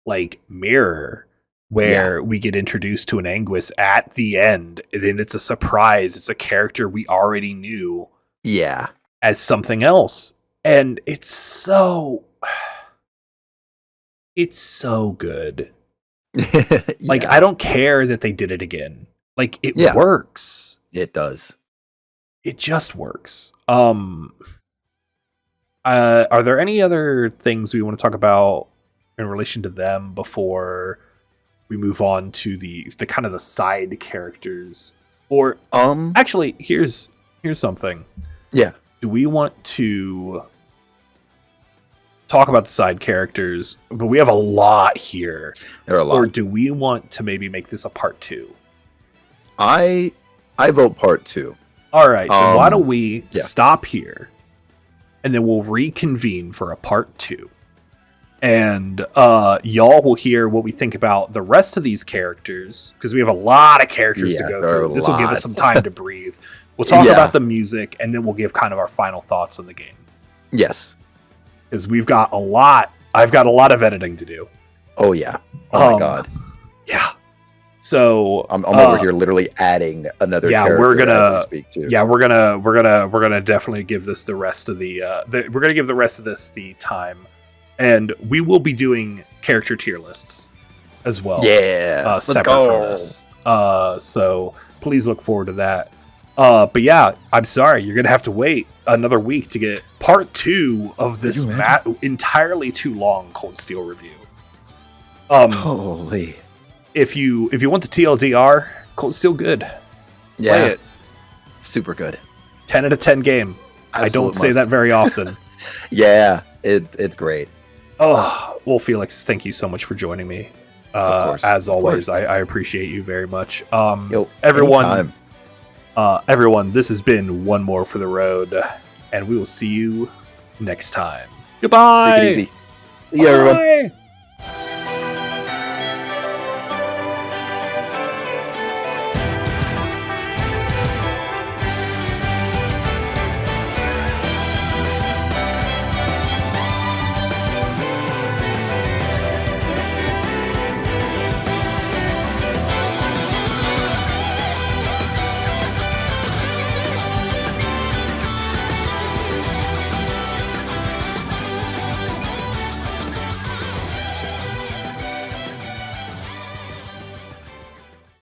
like, mirror where we get introduced to an Anguis at the end, and then it's a surprise. It's a character we already knew. Yeah. As something else. And it's so good. Like, I don't care that they did it again. Like, it works. It does. It just works. Are there any other things we want to talk about in relation to them before we move on to the kind of the side characters? Or actually, here's something. Yeah. Do we want to talk about the side characters? But we have a lot here. There are a lot. Or do we want to maybe make this a part 2? I vote part 2. All right. Then why don't we stop here? And then we'll reconvene for a part 2. And y'all will hear what we think about the rest of these characters, because we have a lot of characters to go through. This will give us some time to breathe. We'll talk about the music, and then we'll give kind of our final thoughts on the game. Yes. Because we've got a lot. I've got a lot of editing to do. Oh, yeah. Oh, my God. Yeah. So I'm over here literally adding another character as we speak too. Yeah, we're gonna definitely give this the rest of we're gonna give the rest of this the time, and we will be doing character tier lists as well. Yeah, separate from this. So please look forward to that. But yeah, I'm sorry, you're gonna have to wait another week to get part 2 of this entirely too long Cold Steel review. Holy. If you want the TLDR, Cold Steel good. Yeah. Play it. Super good. 10 out of 10 game. I don't say that very often. Yeah, it's great. Oh, well, Felix, thank you so much for joining me. Of course. As always, I appreciate you very much. Everyone, this has been One More for the Road, and we will see you next time. Goodbye. Take it easy. See you, everyone.